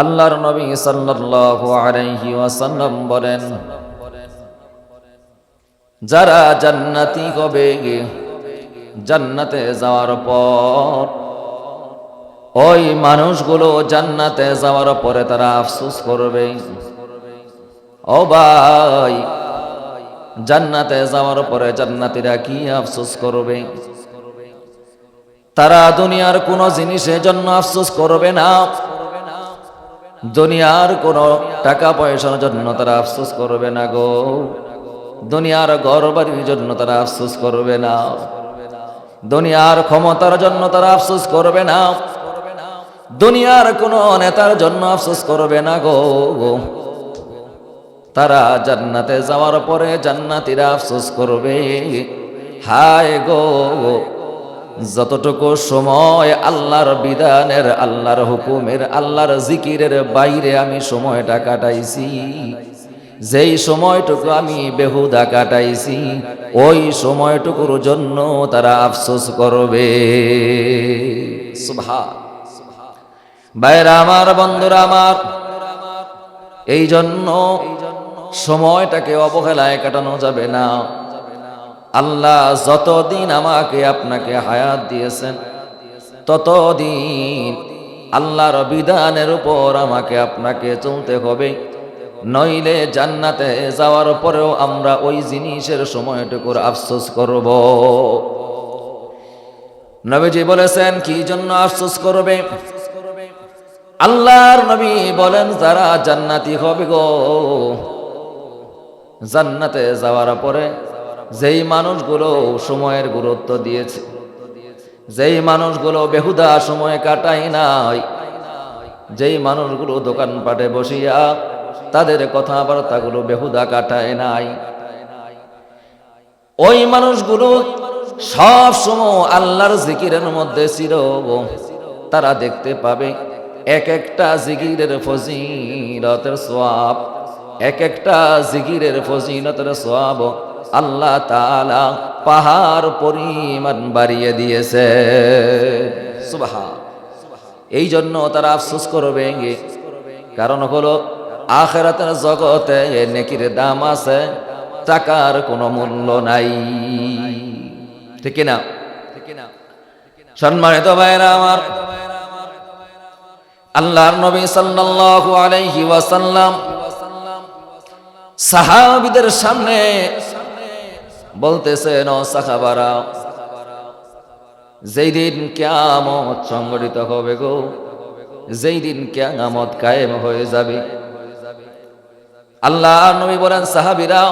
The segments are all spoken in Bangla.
আল্লাহর নবী সাল্লাল্লাহু আলাইহি ওয়াসাল্লাম বলেন, যারা জান্নাতি হবে জান্নাতে যাওয়ার পর ওই মানুষগুলো জান্নাতে যাওয়ার পরে তারা আফসোস করবে, ও ভাই জান্নাতে যাওয়ার পরে জান্নাতীরা কি আফসোস করবে। তারা দুনিয়ার কোনো জিনিসের জন্য আফসোস করবে না, দুনিয়ার কোনো টাকা পয়সার জন্য তারা আফসোস করবে না গো, দুনিয়ার ঘর বাড়ির জন্য তারা আফসোস করবে না, দুনিয়ার ক্ষমতার জন্য তারা আফসোস করবে না, দুনিয়ার কোনো নেতার জন্য আফসোস করবে না গো। তারা জান্নাতে যাওয়ার পরে জান্নাতীরা আফসোস করবে, হায় গো যতটুকু সময় আল্লাহর বিধানের, আল্লাহর হুকুমের, আল্লাহর জিকিরের বাইরে আমি সময়টা কাটাইছি, যেই সময়টুকু আমি বেহুদা কাটাইছি ওই সময়টুকুর জন্য তারা আফসোস করবে। সুবহান। ভাইরা আমার, বন্ধুরা আমার, এই জন্য সময়টাকে অবহেলায় কাটানো যাবে না। আল্লাহ যতদিন আমাকে আপনাকে হায়াত দিয়েছেন ততদিন আল্লাহর বিধানের উপর আমাকে আপনাকে চলতে হবে, নইলে জান্নাতে যাওয়ার পরেও আমরা ওই জিনিসের সময়টুকুর আফসোস করব। নবীজি বলেছেন কি জন্য আফসোস করবে? আল্লাহর নবী বলেন, যারা জান্নাতি হবে গো, জান্নাতে যাওয়ার পরে যেই মানুষগুলো সময়ের গুরুত্ব দিয়েছে, যেই মানুষগুলো বেহুদা সময় কাটায় নাই, যেই মানুষগুলো দোকানপাটে বসিয়া তাদের কথাবার্তাগুলো বেহুদা কাটায় নাই, ওই মানুষগুলো সব সময় আল্লাহর জিকিরের মধ্যে ছিল, তারা দেখতে পাবে এক একটা জিকিরের ফজিলতের সওয়াব, এক একটা জিকিরের ফজিলতের সওয়াব আল্লাহ তাআলা পাহাড় পরিমাণ বাড়িয়ে দিয়েছে। সুবহান। এই জন্য তারা আফসোস করবে, কারণ হলো আখিরাতের জগতে নেকির দাম আছে, টাকার কোনো মূল্য নাই, ঠিক না? সম্মানিত ভাইরা আমার, আল্লাহর নবী সাল্লাল্লাহু আলাইহি ওয়াসাল্লাম সাহাবীদের সামনে বলতেছেন, ও সাহাবারা, যেই দিন কিয়ামত সংঘটিত হবে গো, যেই দিন কিয়ামত কায়েম হয়ে যাবে, আল্লাহর নবী বলেন, সাহাবীরা,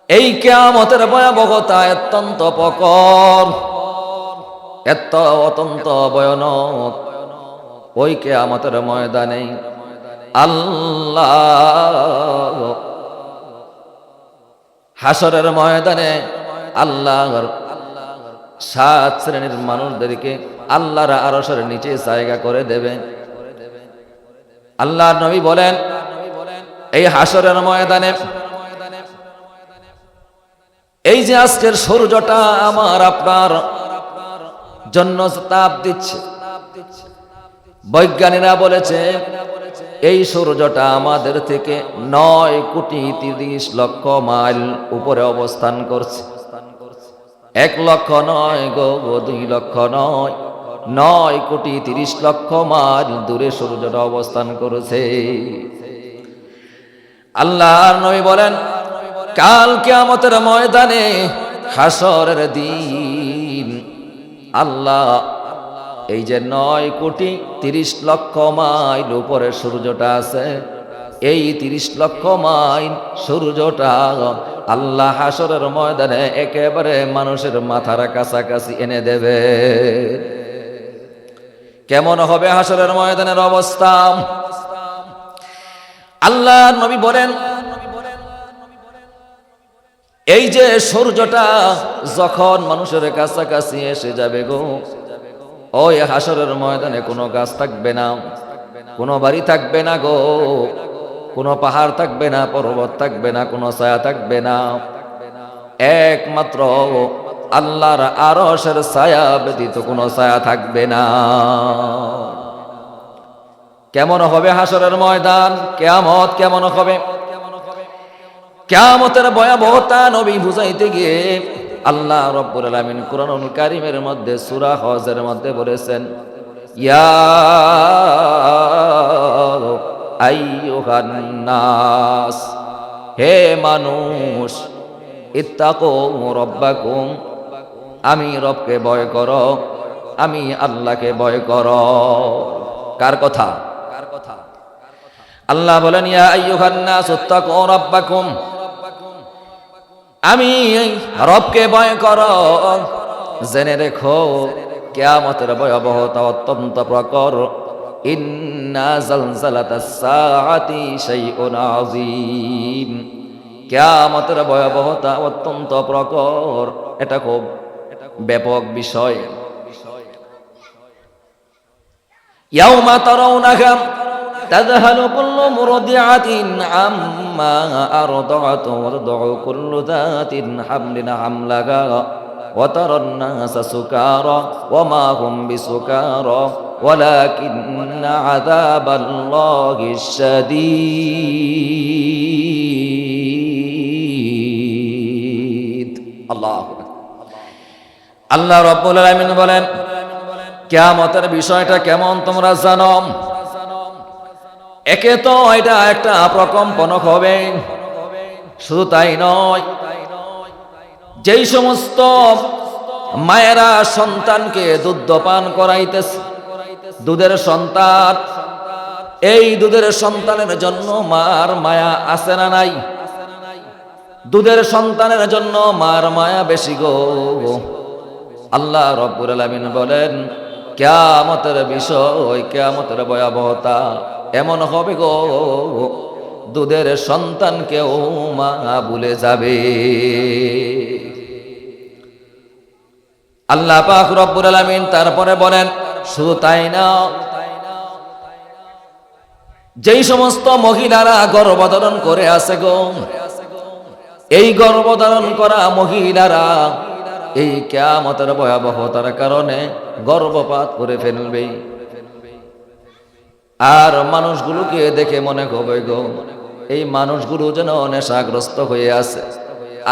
এই কিয়ামতের ভয়াবহতা অত্যন্ত প্রকট, অত্যন্ত ভয়ানক। ওই কিয়ামতের ময়দানে আল্লাহ, হাসরের ময়দানে আল্লাহর 7 শ্রেণীর মানুষদেরকে আল্লাহর আরশের নিচে জায়গা করে দেবে। আল্লাহর নবী বলেন, এই হাসরের ময়দানে এই যে আজকের সূর্যটা আমার আপনার জন্য তাপ দিচ্ছে, বৈজ্ঞানিকরা বলেছে এই সূর্যটা আমাদের থেকে 9,30,00,000 মাইল উপরে অবস্থান করছে। 1 লক্ষ নয় গো, 2 লক্ষ নয়, 9,30,00,000 মাইল দূরে সূর্যটা অবস্থান করেছে। আল্লাহর নবী বলেন, কাল কিয়ামতের ময়দানে, হাসরের দিন, আল্লাহ এই যে 9,30,00,000 মাইল উপরে সূর্যটা আছে, এই 30,00,000 মাইল সূর্যটা আল্লাহ হাসরের ময়দানে একেবারে মানুষের মাথার কাছাকাছি এনে দেবে। কেমন হবে হাসরের ময়দানের অবস্থা? আল্লাহর নবী বলেন, এই যে সূর্যটা যখন মানুষের কাছাকাছি এসে যাবে গো, ওই হাসরের ময়দানে কোনো গাছ থাকবে না, কোনো বাড়ি থাকবে না গো, কোনো পাহাড় থাকবে না, পর্বত থাকবে না, কোনো ছায়া থাকবে না, একমাত্র আল্লাহর আরশের ছায়া ব্যতীত কোনো ছায়া থাকবে না। কেমন হবে হাসরের ময়দান, কিয়ামত কেমন হবে, কিয়ামতের ভয়াবহতা নবী বুঝাইতে গিয়ে আল্লাহ রাব্বুল আলামিন কুরআনুল কারীমের মধ্যে সূরা হজের মধ্যে বলেছেন, ইয়া আইয়ুহান নাস, হে মানুষ, ইত্তাকু রাব্বাকুম, আমি রবকে ভয় করো, আমি আল্লাহকে ভয় করো। কার কথা? আল্লাহ বলেন, ইয়া আইয়ুহান নাস ইত্তাকু রাব্বাকুম, আমি রবকে ভয় করো। জেনে রেখো কিয়ামতের ভয়াবহতা অত্যন্ত প্রখর। ইন্না জালজালাতাস সাআতি শাইউন আযীম, কিয়ামতের ভয়াবহতা অত্যন্ত প্রখর, এটা খুব ব্যাপক বিষয়। ইয়াউমা তারাউনাহা তাযহালু কুল্লু মুরদিআতিন আম্মা আরদাআত ওয়া তাদউ কুল্লু যাতিন হামলিন হামলাহা ওয়া তারান নাসা সুকারা ওয়া মা হুম বিসুকারা ওয়ালাকিন্না আযাবাল্লাহি শাদীদ। আল্লাহু আকবার। আল্লাহ রাব্বুল আলামিন বলেন, কিয়ামতের বিষয়টা কেমন তোমরা জানো? একে তো এটা একটা প্রকম্পন হবে, শুধু তাই নয়, যেই সমস্ত মায়েরা সন্তানকে দুধ পান করাইতেছে, দুধের সন্তান, এই দুধের সন্তানের জন্য মার মায়া আছে না নাই? দুধের সন্তানের জন্য মার মায়া বেশি গো। আল্লাহ রাব্বুল আলামিন বলেন, কিয়ামতের বিষয়, কিয়ামতের ভয়াবহতা এমন হবে গো, দুধের সন্তানকেও মা ভুলে যাবে। আল্লাহ পাক রব্বুল আলামিন তারপরে বলেন, শুধু তাই না, যেই সমস্ত মহিলারা গর্ভধারণ করে আছে গো, এই গর্ভধারণ করা মহিলারা এই কিয়ামতের ভয়াবহতার কারণে গর্ভপাত করে ফেলবে। আর মানুষগুলোকে দেখে মনে হবে গো, এই মানুষগুলো যেন নেশাগ্রস্ত হয়ে আছে।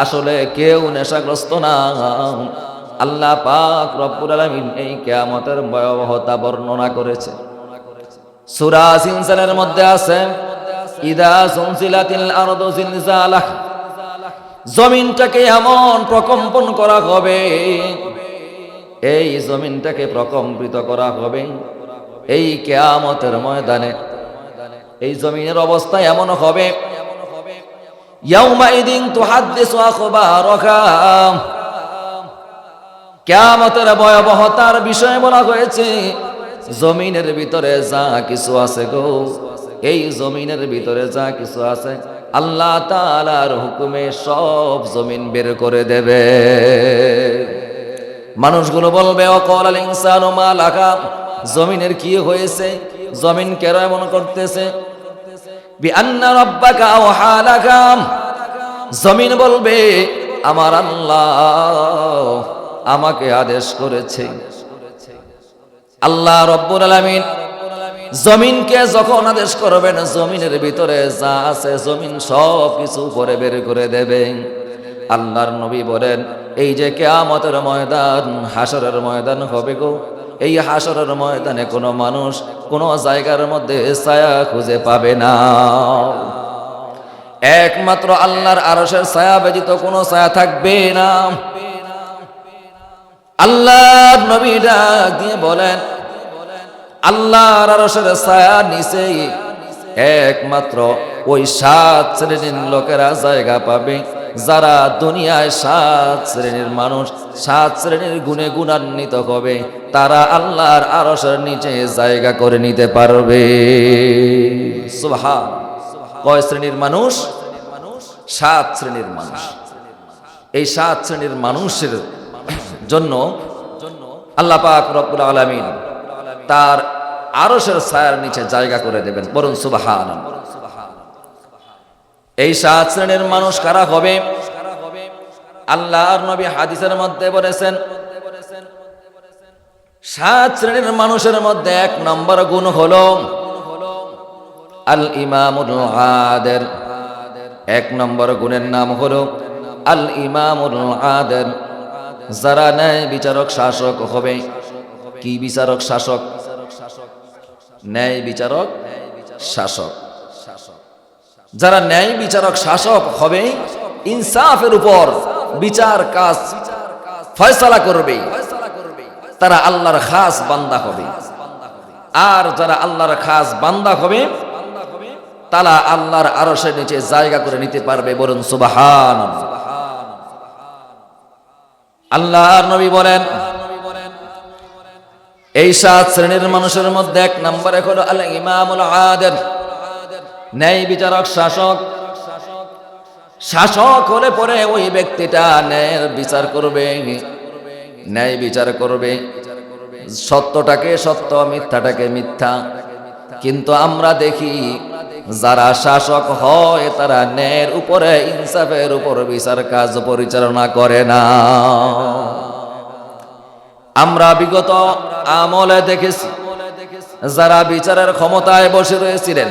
আসলে কেউ নেশাগ্রস্ত না, আল্লাহ পাক রব্বুল আলামিন এই কিয়ামতের ভয়াবহতা বর্ণনা করেছে। সূরা জিনজালের মধ্যে আছে, ইদা সুনসিলাতিল আরদু জিলজালাহা, জমিনটাকে এমন প্রকম্পন করা হবে, এই জমিনটাকে প্রকম্পিত করা হবে এই কিয়ামতের ময়দানে। এই জমিনের অবস্থা এমন হবে, ইয়াউমাইদিন তুহাদ্দিসু আখবারাহা, কিয়ামতের ভয়াবহতার বিষয়ে বলা হয়েছে, জমিনের ভিতরে যা কিছু আছে গো, এই জমিনের ভিতরে যা কিছু আছে আল্লাহ তাআলার হুকুমে সব জমিন বের করে দেবে। মানুষগুলো বলবে, ওয়াকালাল ইনসানু মা লাকা, জমিনের কি হয়েছে, জমিন কেন এমন করতেছে? বিআন্না রাব্বাকা আওহা লাকা, জমিন বলবে, আমার আল্লাহ আমাকে আদেশ করেছে। আল্লাহ রাব্বুল আলামিন জমিনকে যখন আদেশ করবেন, জমিনের ভিতরে যা আছে জমিন সব কিছু করে বের করে দেবে। আল্লাহর নবী বলেন, এই যে কিয়ামতের ময়দান, হাসরের ময়দান হবে গো, এই হাসরের ময়দানে কোনো মানুষ কোনো জায়গার মধ্যে ছায়া খুঁজে পাবে না, একমাত্র আল্লাহর আরশের ছায়া ব্যতীত কোনো ছায়া থাকবে না। আল্লাহর নবী ডাক দিয়ে বলেন, আল্লাহর আরশের ছায়া নিচে একমাত্র ওই 7 শ্রেণীর লোকেরা জায়গা পাবে, যারা দুনিয়ায় 7 শ্রেণীর মানুষ, 7 শ্রেণীর গুণে গুণান্বিত হবে, তারা আল্লাহর আরশের নিচে জায়গা করে নিতে পারবে। সুবহান। কয় শ্রেণীর মানুষ? 7 শ্রেণীর মানুষ। এই 7 শ্রেণীর মানুষের জন্য আল্লাহ পাক রব্বুল আলামিন তার আরশের ছায়ার নিচে জায়গা করে দেবেন। বলুন সুবহানাল্লাহ। এই 7 শ্রেণীর মানুষ কারা হবে? আল্লাহর নবী হাদিসের মধ্যে বলেছেন, 7 শ্রেণীর মানুষের মধ্যে 1 নম্বর গুণ হলো আল ইমামুল আদিল। এক নম্বর গুণের নাম হলো আল ইমামুল আদিল। যারা ন্যায় বিচারক শাসক হবে। কি বিচারক শাসক? ন্যায় বিচারক শাসক। যারা ন্যায় বিচারক শাসক হবে, ইনসাফের উপর বিচার কাজ ফয়সালা করবে, তারা আল্লাহর খাস বান্দা হবে। আর যারা আল্লাহর খাস বান্দা হবে, তারা আল্লাহর আরশের নিচে জায়গা করে নিতে পারবে। বলুন সুবহানাল্লাহ। আল্লাহর নবী বলেন, এই 7 শ্রেণীর মানুষের মধ্যে 1 নম্বরে হলো আল ইমামুল আদিল, ন্যায় বিচারক শাসক। শাসক হলে পরে ওই ব্যক্তিটা ন্যায়ের বিচার করবে, ন্যায় বিচার করবে, সত্যটাকে সত্য, মিথ্যাটাকে মিথ্যা। কিন্তু আমরা দেখি যারা শাসক হয় তারা ন্যায়ের উপরে, ইনসাফের উপর বিচার কাজ পরিচালনা করে না। আমরা বিগত আমলে দেখেছি যারা বিচারের ক্ষমতায় বসে রয়েছিলেন,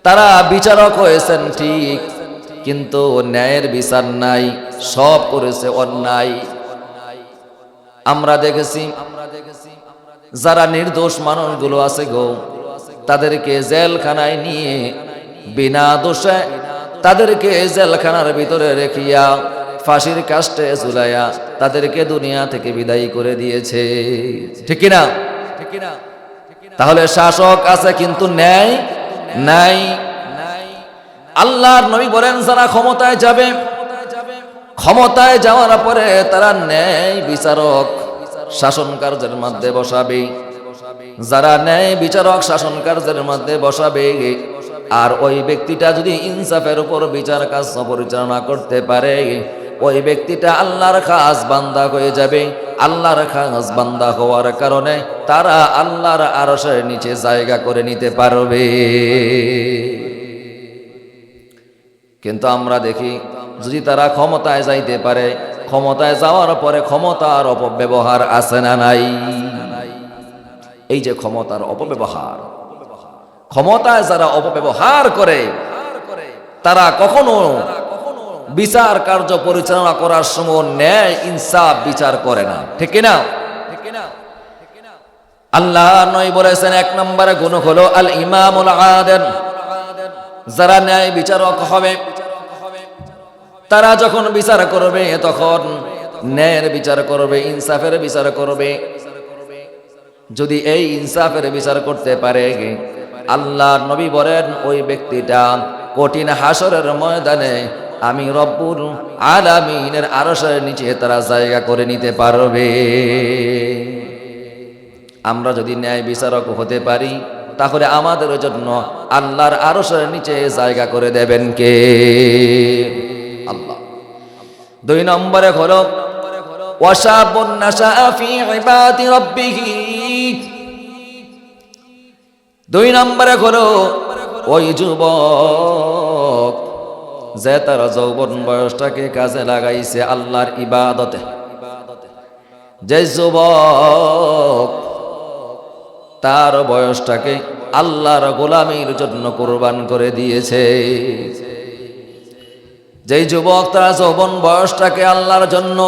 তারা বিচারক হয়েছেন ঠিক, কিন্তু ন্যায়ের বিচার নাই, সব করেছে অন্যায়। আমরা দেখেছি যারা নির্দোষ মানুষগুলো আছে গো, তাদেরকে জেলখানায় নিয়ে বিনা দোষে তাদেরকে জেলখানার ভিতরে রেখিয়া ফাঁসির কাস্টে ঝুলাইয়া তাদেরকে দুনিয়া থেকে বিদায় করে দিয়েছে। ঠিক না? তাহলে শাসক আছে কিন্তু ন্যায় নাই। আল্লাহর নবী বলেন, যারা ক্ষমতায় যাবে, ক্ষমতায় যাওয়ার পরে তারা ন্যায় বিচারক শাসন কার্যের মধ্যে বসাবে। যারা ন্যায় বিচারক শাসন কার্যের মধ্যে বসাবে, আর ওই ব্যক্তিটা যদি ইনসাফের উপর বিচার কাজ পরিচালনা করতে পারে, ওই ব্যক্তিটা আল্লাহর খাস বান্দা হয়ে যাবে। আল্লাহর খাস বান্দা হওয়ার কারণে তারা আল্লাহর আরশের নিচে জায়গা করে নিতে পারবে। কিন্তু আমরা দেখি যদি তারা ক্ষমতায় যাইতে পারে, ক্ষমতায় যাওয়ার পরে ক্ষমতার অপব্যবহার আছে না নাই? এই যে ক্ষমতার অপব্যবহার, ক্ষমতায় যারা অপব্যবহার করে তারা কখনো বিচার কার্য পরিচালনা করার সময় ন্যায় ইনসাফ বিচার করে না। ঠিক না? আল্লাহ নবী বলেছেন 1 নম্বরে গুণ হলো আল ইমামুল আদিল। যারা ন্যায় বিচারক হবে, তারা যখন বিচার করবে তখন ন্যায়ের বিচার করবে, ইনসাফের বিচার করবে। যদি এই ইনসাফের বিচার করতে পারে, আল্লাহ নবী বলেন ওই ব্যক্তিটা কঠিন হাসরের ময়দানে আমি রব্বুল আলামিনের আরশের নিচে তারা জায়গা করে নিতে পারবে। আমরা যদি ন্যায় বিচারক হতে পারি, তাহলে আমাদের জন্য আল্লাহর আরশের নিচে জায়গা করে দেবেন কে? আল্লাহ। 2 নম্বরে হলো ওয়াশাবুন নাশাআ ফি ইবাদি রাব্বিহি। 2 নম্বরে হলো ওই যুবক যে তার যৌবন বয়সটাকে কাজে লাগাইছে আল্লাহর ইবাদতে। যে যুবক তার বয়সটাকে আল্লাহর গোলামির জন্য কুরবান করে দিয়েছে, যেই যুবক তার যৌবন বয়সটাকে আল্লাহর জন্য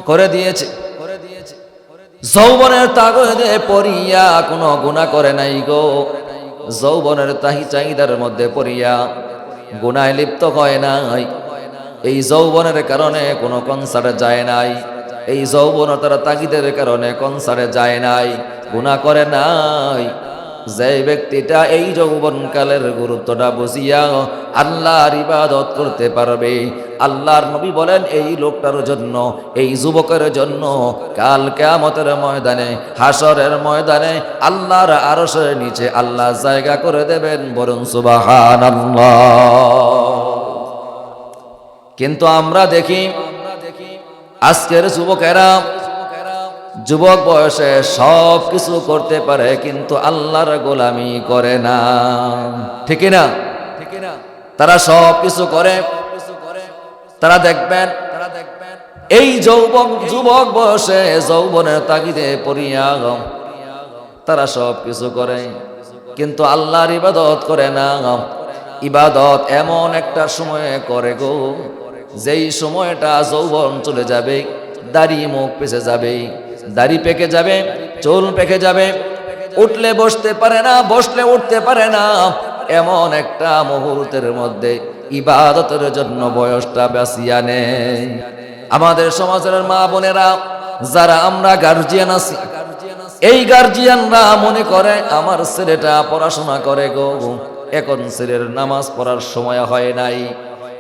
করে দিয়েছে, যৌবনের তাগিদে পড়িয়া কোনো গুনাহ করে নাই গো, যৌবনের চাহিদার মধ্যে পড়িয়া গুনায় লিপ্ত হয় নাই, এই যৌবনের কারণে কোনো কনসার্টে যায় নাই, এই যৌবনতার তাগিদের কারণে কনসার্টে যায় নাই, গুনাহ করে নাই, যে ব্যক্তিটা এই যৌবনকালের গুরুত্বটা বুঝিয়া আল্লাহর ইবাদত করতে পারবে, আল্লাহর নবী বলেন এই লোকটার জন্য, এই যুবকের জন্য কাল কিয়ামতের ময়দানে, হাসরের ময়দানে আল্লাহর আরশের নিচে আল্লাহ জায়গা করে দেবেন। বলুন সুবহানাল্লাহ। কিন্তু আমরা দেখি আজকের যুবকেরা যুবক বয়সে সব কিছু করতে পারে কিন্তু আল্লাহর গোলামি করে না। ঠিক না? তারা সব কিছু করে, তারা দেখবেন এই যুবক বয়সে যৌবনের তাগিদে পড়িয়া তারা সব কিছু করে, কিন্তু আল্লাহর ইবাদত করে না। ইবাদত এমন একটা সময়ে করে গো, যেই সময়টা যৌবন চলে যাবে, দাড়ি মুখ পেকে যাবে, দাড়ি পেকে যাবে, চুল পেকে যাবে, উঠলে বসতে পারে না, বসলে উঠতে পারে না, এমন একটা মুহূর্তের মধ্যে ইবাদতের জন্য বয়সটা বাঁচিয়া নেই। আমাদের সমাজের মা বোনেরা যারা আমরা গার্জিয়ান আছি, এই গার্জিয়ানরা মনে করে আমার ছেলেটা পড়াশোনা করে গো, এখন ছেলের নামাজ পড়ার সময় হয় নাই,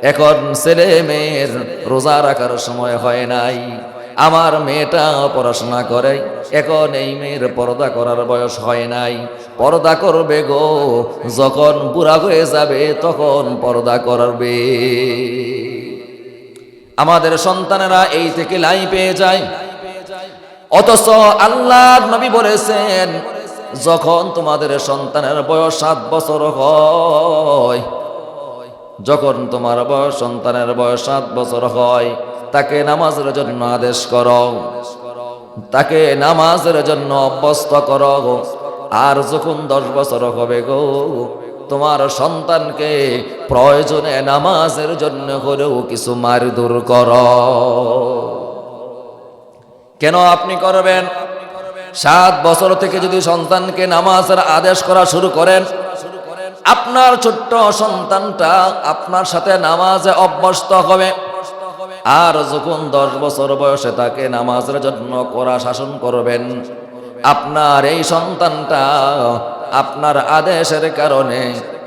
এখন ছেলে মেয়ের রোজা রাখার সময় হয় নাই, আমার মেয়েটা পড়াশোনা করে, এখন এই মেয়ের পর্দা করার বয়স হয় নাই, পর্দা করবে গো, যখন বুড়া হয়ে যাবে তখন পর্দা করবে। আমাদের সন্তানেরা এই থেকে লাই পেয়ে যায়। অথচ আল্লাহর নবী বলেছেন, যখন তোমাদের সন্তানের বয়স 7 বছর হয়, যখন তোমার বয়স সন্তানের বয়স 7 বছর হয়, তাকে নামাজের জন্য আদেশ করো, তাকে নামাজের জন্য অভ্যস্ত করো। আর যখন 10 বছর হবে গো, তোমার সন্তানকে প্রয়োজনে নামাজের জন্য হলেও কিছু মারধর করো। কেন আপনি করবেন? 7 বছর থেকে যদি সন্তানকে নামাজের আদেশ করা শুরু করেন, আপনার ছোট্ট সন্তানটা আপনার সাথে নামাজে অভ্যস্ত হবে। আর যখন 10 বছর বয়সে তাকে নামাজের জন্য কড়া শাসন করবেন, আপনার এই সন্তানটা আপনার আদেশের কারণে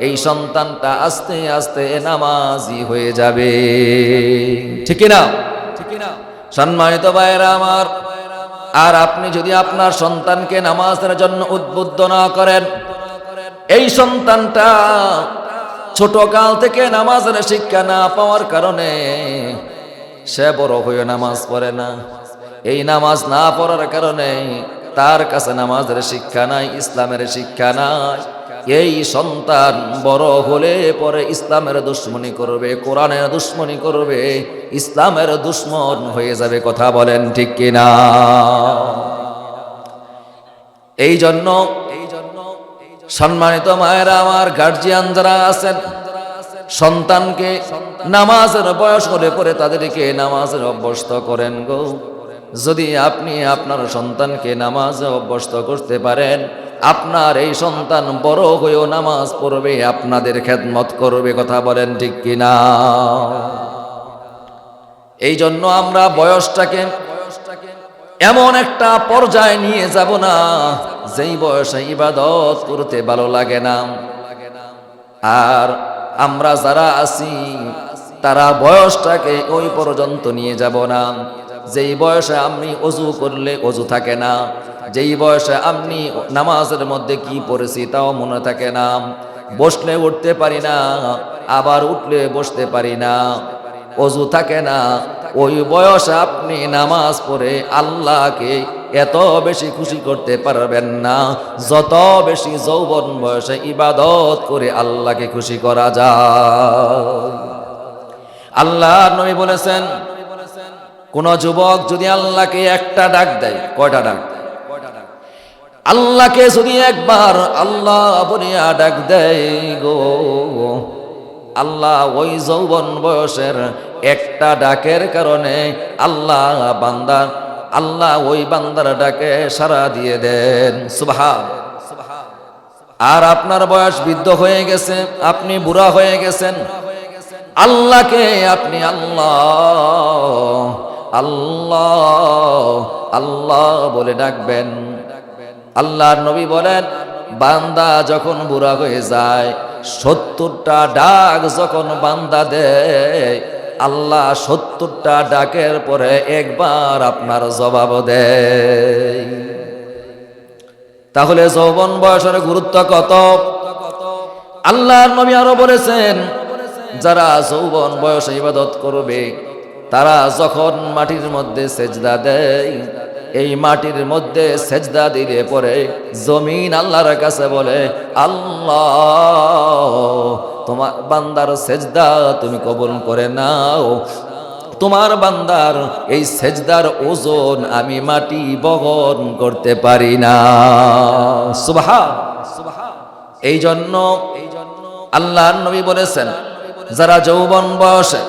এই সন্তানটা আস্তে আস্তে নামাজি হয়ে যাবে। ঠিক না? সম্মানিত ভাইরা আমার, আর আপনি যদি আপনার সন্তানকে নামাজের জন্য উদ্বুদ্ধ না করেন, এই সন্তানটা ছোট কাল থেকে নামাজের শিক্ষা না পাওয়ার কারণে সে বড় হয়ে নামাজ পড়ে না। এই নামাজ না পড়ার কারণে তার কাছে নামাজের শিক্ষা নাই, ইসলামের শিক্ষা নাই। এই সন্তান বড় হলে পরে ইসলামের দুশ্মনী করবে, কোরআনের দুশ্মনী করবে, ইসলামের দুশ্মন হয়ে যাবে। কথা বলেন ঠিক কিনা? এই জন্য সম্মানিত মায়েরা আমার, গার্জিয়ান যারা আছেন, সন্তানকে নামাজের বয়স হলে পরে তাদেরকে নামাজের অভ্যস্ত করেন গো। যদি আপনি আপনার সন্তানকে নামাজে অভ্যস্ত করতে পারেন, আপনার এই সন্তান বড় হয়েও নামাজ পড়বে, আপনাদের খেদমত করবে। কথা বলেন ঠিক কিনা? এই জন্য আমরা বয়সটাকে এমন একটা পর্যায়ে নিয়ে যাব না যেই বয়সে ইবাদত করতে ভালো লাগে না। আর আমরা যারা আছি তারা বয়সটাকে ওই পর্যন্ত নিয়ে যাব না যেই বয়সে আপনি অজু করলে অজু থাকে না, যেই বয়সে আপনি নামাজের মধ্যে কি পড়েছি তাও মনে থাকে না, বসলে উঠতে পারি না, আবার উঠলে বসতে পারি না, অজু থাকে না। ওই বয়সে আপনি নামাজ পড়ে আল্লাহকে এত বেশি খুশি করতে পারবেন না যত বেশি যৌবন বয়সে ইবাদত করে আল্লাহকে খুশি করা যায়। আল্লাহর নবী বলেছেন, কোন যুবক যদি আল্লাহকে একটা ডাক দেয়, কয়টা ডাক? আল্লাহকে যদি একবার আল্লাহ বলিয়া ডাক দেয় গো, আল্লাহ ওই যৌবন বয়সের একটা ডাকের কারণে আল্লাহ ওই বান্দার ডাকে সাড়া দিয়ে দেন। সুবহান। আর আপনার বয়স বৃদ্ধ হয়ে গেছে, আপনি বুড়া হয়ে গেছেন, আল্লাহকে আপনি আল্লাহ আল্লাহ আল্লাহ বলে ডাকবেন। আল্লাহর নবী বলেন, বান্দা যখন বুড়া হয়ে যায়, 70টা ডাক যখন বান্দা দেয়, আল্লাহ 70টা ডাকের পরে একবার আপনার জবাব দেয়। তাহলে যৌবন বয়সের গুরুত্ব কত! আল্লাহর নবী আরো বলেছেন, যারা যৌবন বয়সে ইবাদত করবে, তারা যখন মাটির মধ্যে সেজদা দেয়, এই মাটির মধ্যে সেজদা দিলে পরে জমিন আল্লাহর কাছে বলে, আল্লাহ তোমার বান্দার সেজদা তুমি কবুল করে নাও, তোমার বান্দার এই সেজদার ওজন আমি মাটি বহন করতে পারি না। সুবহান। এই জন্য আল্লাহর নবী বলেছেন, যারা যৌবন বয়সে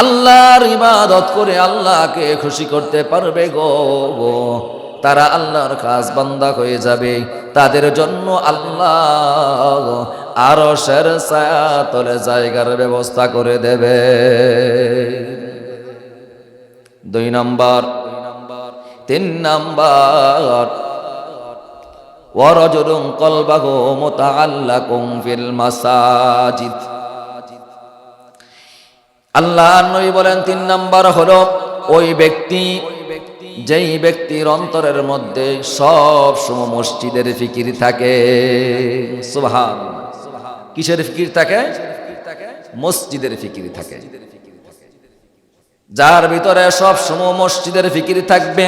আল্লাহর ইবাদত করে আল্লাহকে খুশি করতে পারবে গো, তারা আল্লাহর খাস বান্দা হয়ে যাবে। তাদের জন্য আল্লাহ আরশের ছায়াতলে জায়গার ব্যবস্থা করে দেবে। 2 নম্বর। 3 নম্বর, ওয়ারাজুলুন কলবাহু মুতাআল্লাকুম ফিল মাসাজিদ। আল্লাহর নবী বলেন 3 নম্বর হলো ওই ব্যক্তি, যেই ব্যক্তির অন্তরের মধ্যে সব সময় মসজিদের ফিকির থাকে। সুবহানাল্লাহ। কিসের ফিকির থাকে? মসজিদের ফিকির থাকে। যার ভিতরে সব সময় মসজিদের ফিকির থাকবে,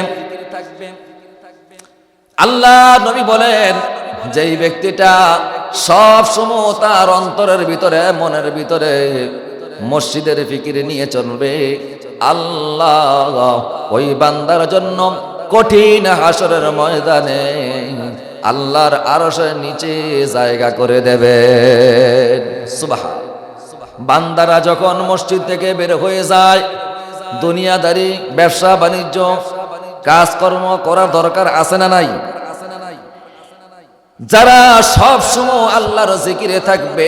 আল্লাহ নবী বলেন যেই ব্যক্তিটা সব সময় তার অন্তরের ভিতরে, মনের ভিতরে মসজিদের ফিকির নিয়ে চলবে, আল্লাহ ওই বান্দার জন্য কঠিন হাসরের ময়দানে আল্লাহর আরশের নিচে জায়গা করে দেবে। সুবহান। বান্দারা যখন মসজিদ থেকে বের হয়ে যায়, দুনিয়াদারি, ব্যবসা বাণিজ্য, কাজকর্ম করার দরকার আছে না নাই? যারা সব সময় আল্লাহর জিকিরে থাকবে,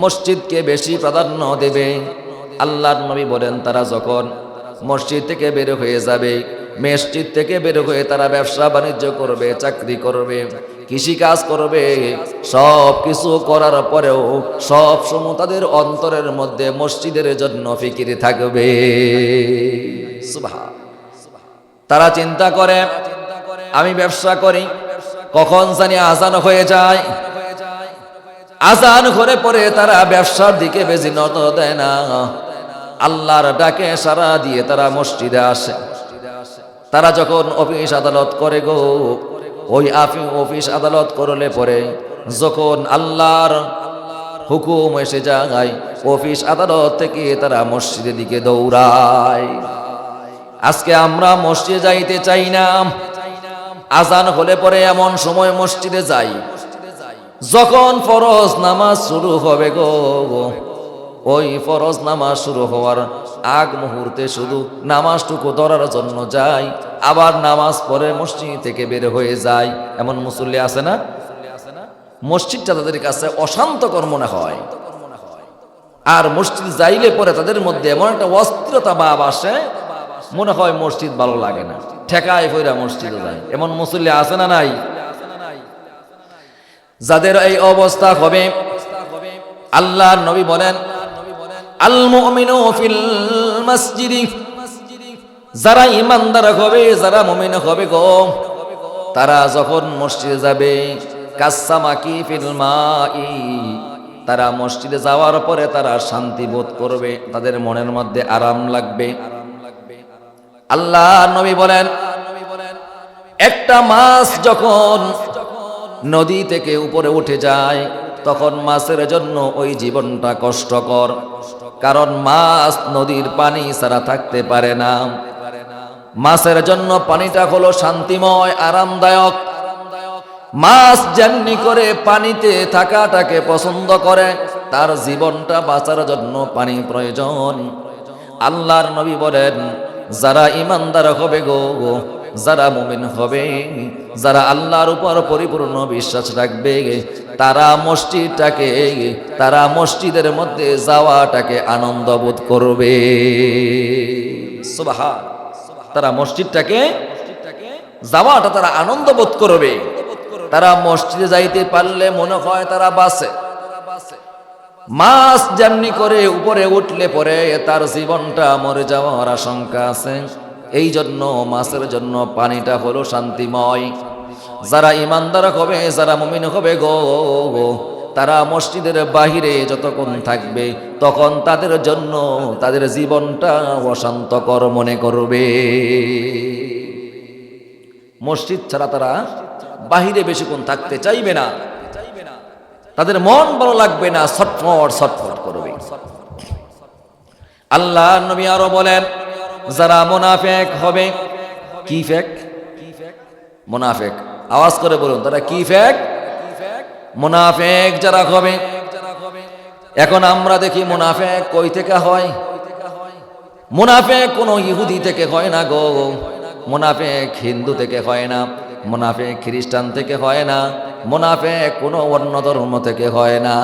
মসজিদকে বেশি প্রাধান্য দেবে, আল্লাহর নবী বলেন তারা যখন মসজিদ থেকে বের হয়ে যাবে, মসজিদ থেকে বের হয়ে তারা ব্যবসা বাণিজ্য করবে, চাকরি করবে, কৃষি কাজ করবে, সব কিছু করার পরেও সব সময় তাদের অন্তরের মধ্যে মসজিদের জন্য ফিকির থাকবে। সুবহান। তারা চিন্তা করে আমি ব্যবসা করি, কখন জানি আজান হয়ে যায়, আজান করে পরে তারা ব্যবসার দিকে বেশি নজর দেয় না, আল্লাহর ডাকে সাড়া দিয়ে তারা মসজিদে আসে। তারা যখন অফিস আদালত করে গো, ওই অফিস আদালত করলে পরে যখন আল্লাহর হুকুম এসে যায়, অফিস আদালত থেকে তারা মসজিদের দিকে দৌড়ায়। আজকে আমরা মসজিদে যাইতে চাই না, আজান হলে পরে এমন সময় মসজিদে যাই যখন ফরজ নামাজ শুরু হবে গো, ওই ফরজ নামাজ শুরু হওয়ার আগ মুহূর্তে শুধু নামাজটুকু ধরার জন্য যাই, আবার নামাজ পড়ে মসজিদ থেকে বের হয়ে যায়। এমন মুসল্লি আছে না? মসজিদটা তাদের কাছে অশান্তকর মনে হয়, আর মসজিদ যাইলে পরে তাদের মধ্যে এমন একটা অস্থিরতা ভাব আসে, মনে হয় মসজিদ ভালো লাগে না, ঠেকায় ফইরা মসজিদে যায়। এমন মুসল্লি আছে না নাই? যাদের এই অবস্থা হবে, আল্লাহর নবী বলেন আল মুমিনু ফিল মসজিদি, যারা ঈমানদার হবে, যারা মুমিন হবে গো, তারা যখন মসজিদে যাবে কাসসামাকি ফিল মাই, তারা মসজিদে যাওয়ার পরে তারা শান্তি বোধ করবে, তাদের মনের মধ্যে আরাম লাগবে। আল্লাহর নবী বলেন একটা মাছ যখন নদী থেকে উপরে উঠে যায়, তখন মাছের জন্য ওই জীবনটা কষ্টকর, কারণ মাছ নদীর পানি ছাড়া থাকতে পারে না। মাছের জন্য পানিটা হলো শান্তিময়, আরামদায়ক। মাছ যেমনি করে পানিতে থাকাটাকে পছন্দ করে, তার জীবনটা বাঁচার জন্য পানি প্রয়োজন। আল্লাহর নবী বলেন যারা ঈমানদার হবে গো, যারা মুমিন হবে, যারা আল্লাহর উপর পরিপূর্ণ বিশ্বাস রাখবে, তারা মসজিদটাকে, তারা মসজিদের মধ্যে যাওয়াটাকে আনন্দ বোধ করবে। সুবহান। তারা মসজিদটাকে যাওয়াটা তারা আনন্দ বোধ করবে। তারা মসজিদে যাইতে পারলে মনে হয় তারা বাঁচে। মাছ যেমনি করে উপরে উঠলে পরে তার জীবনটা মরে যাওয়ার আশঙ্কা আছে, এই জন্য মাছের জন্য পানিটা হলো শান্তিময়। যারা ঈমানদার হবে, যারা মুমিন হবে গো, তারা মসজিদের বাহিরে যতক্ষণ থাকবে তখন তাদের জন্য তাদের জীবনটা অশান্তকর মনে করবে। মসজিদ ছাড়া তারা বাহিরে বেশিক্ষণ থাকতে চাইবে না, তাদের মন ভালো লাগবে না, ছটফট ছটফট করবে। আল্লাহ নবী আরো বলেন যারা মুনাফিক হবে, কি ফেক? মুনাফিক। আওয়াজ করে বলুন, তারা কি ফেক? মুনাফিক যারা হবে, এখন আমরা দেখি মুনাফিক কই থেকে হয়? মুনাফিক কোনো ইহুদি থেকে হয় না গো, মুনাফিক হিন্দু থেকে হয় না, মুনাফিক খ্রিস্টান থেকে হয় না, মুনাফিক কোনো অন্য ধর্ম থেকে হয় না।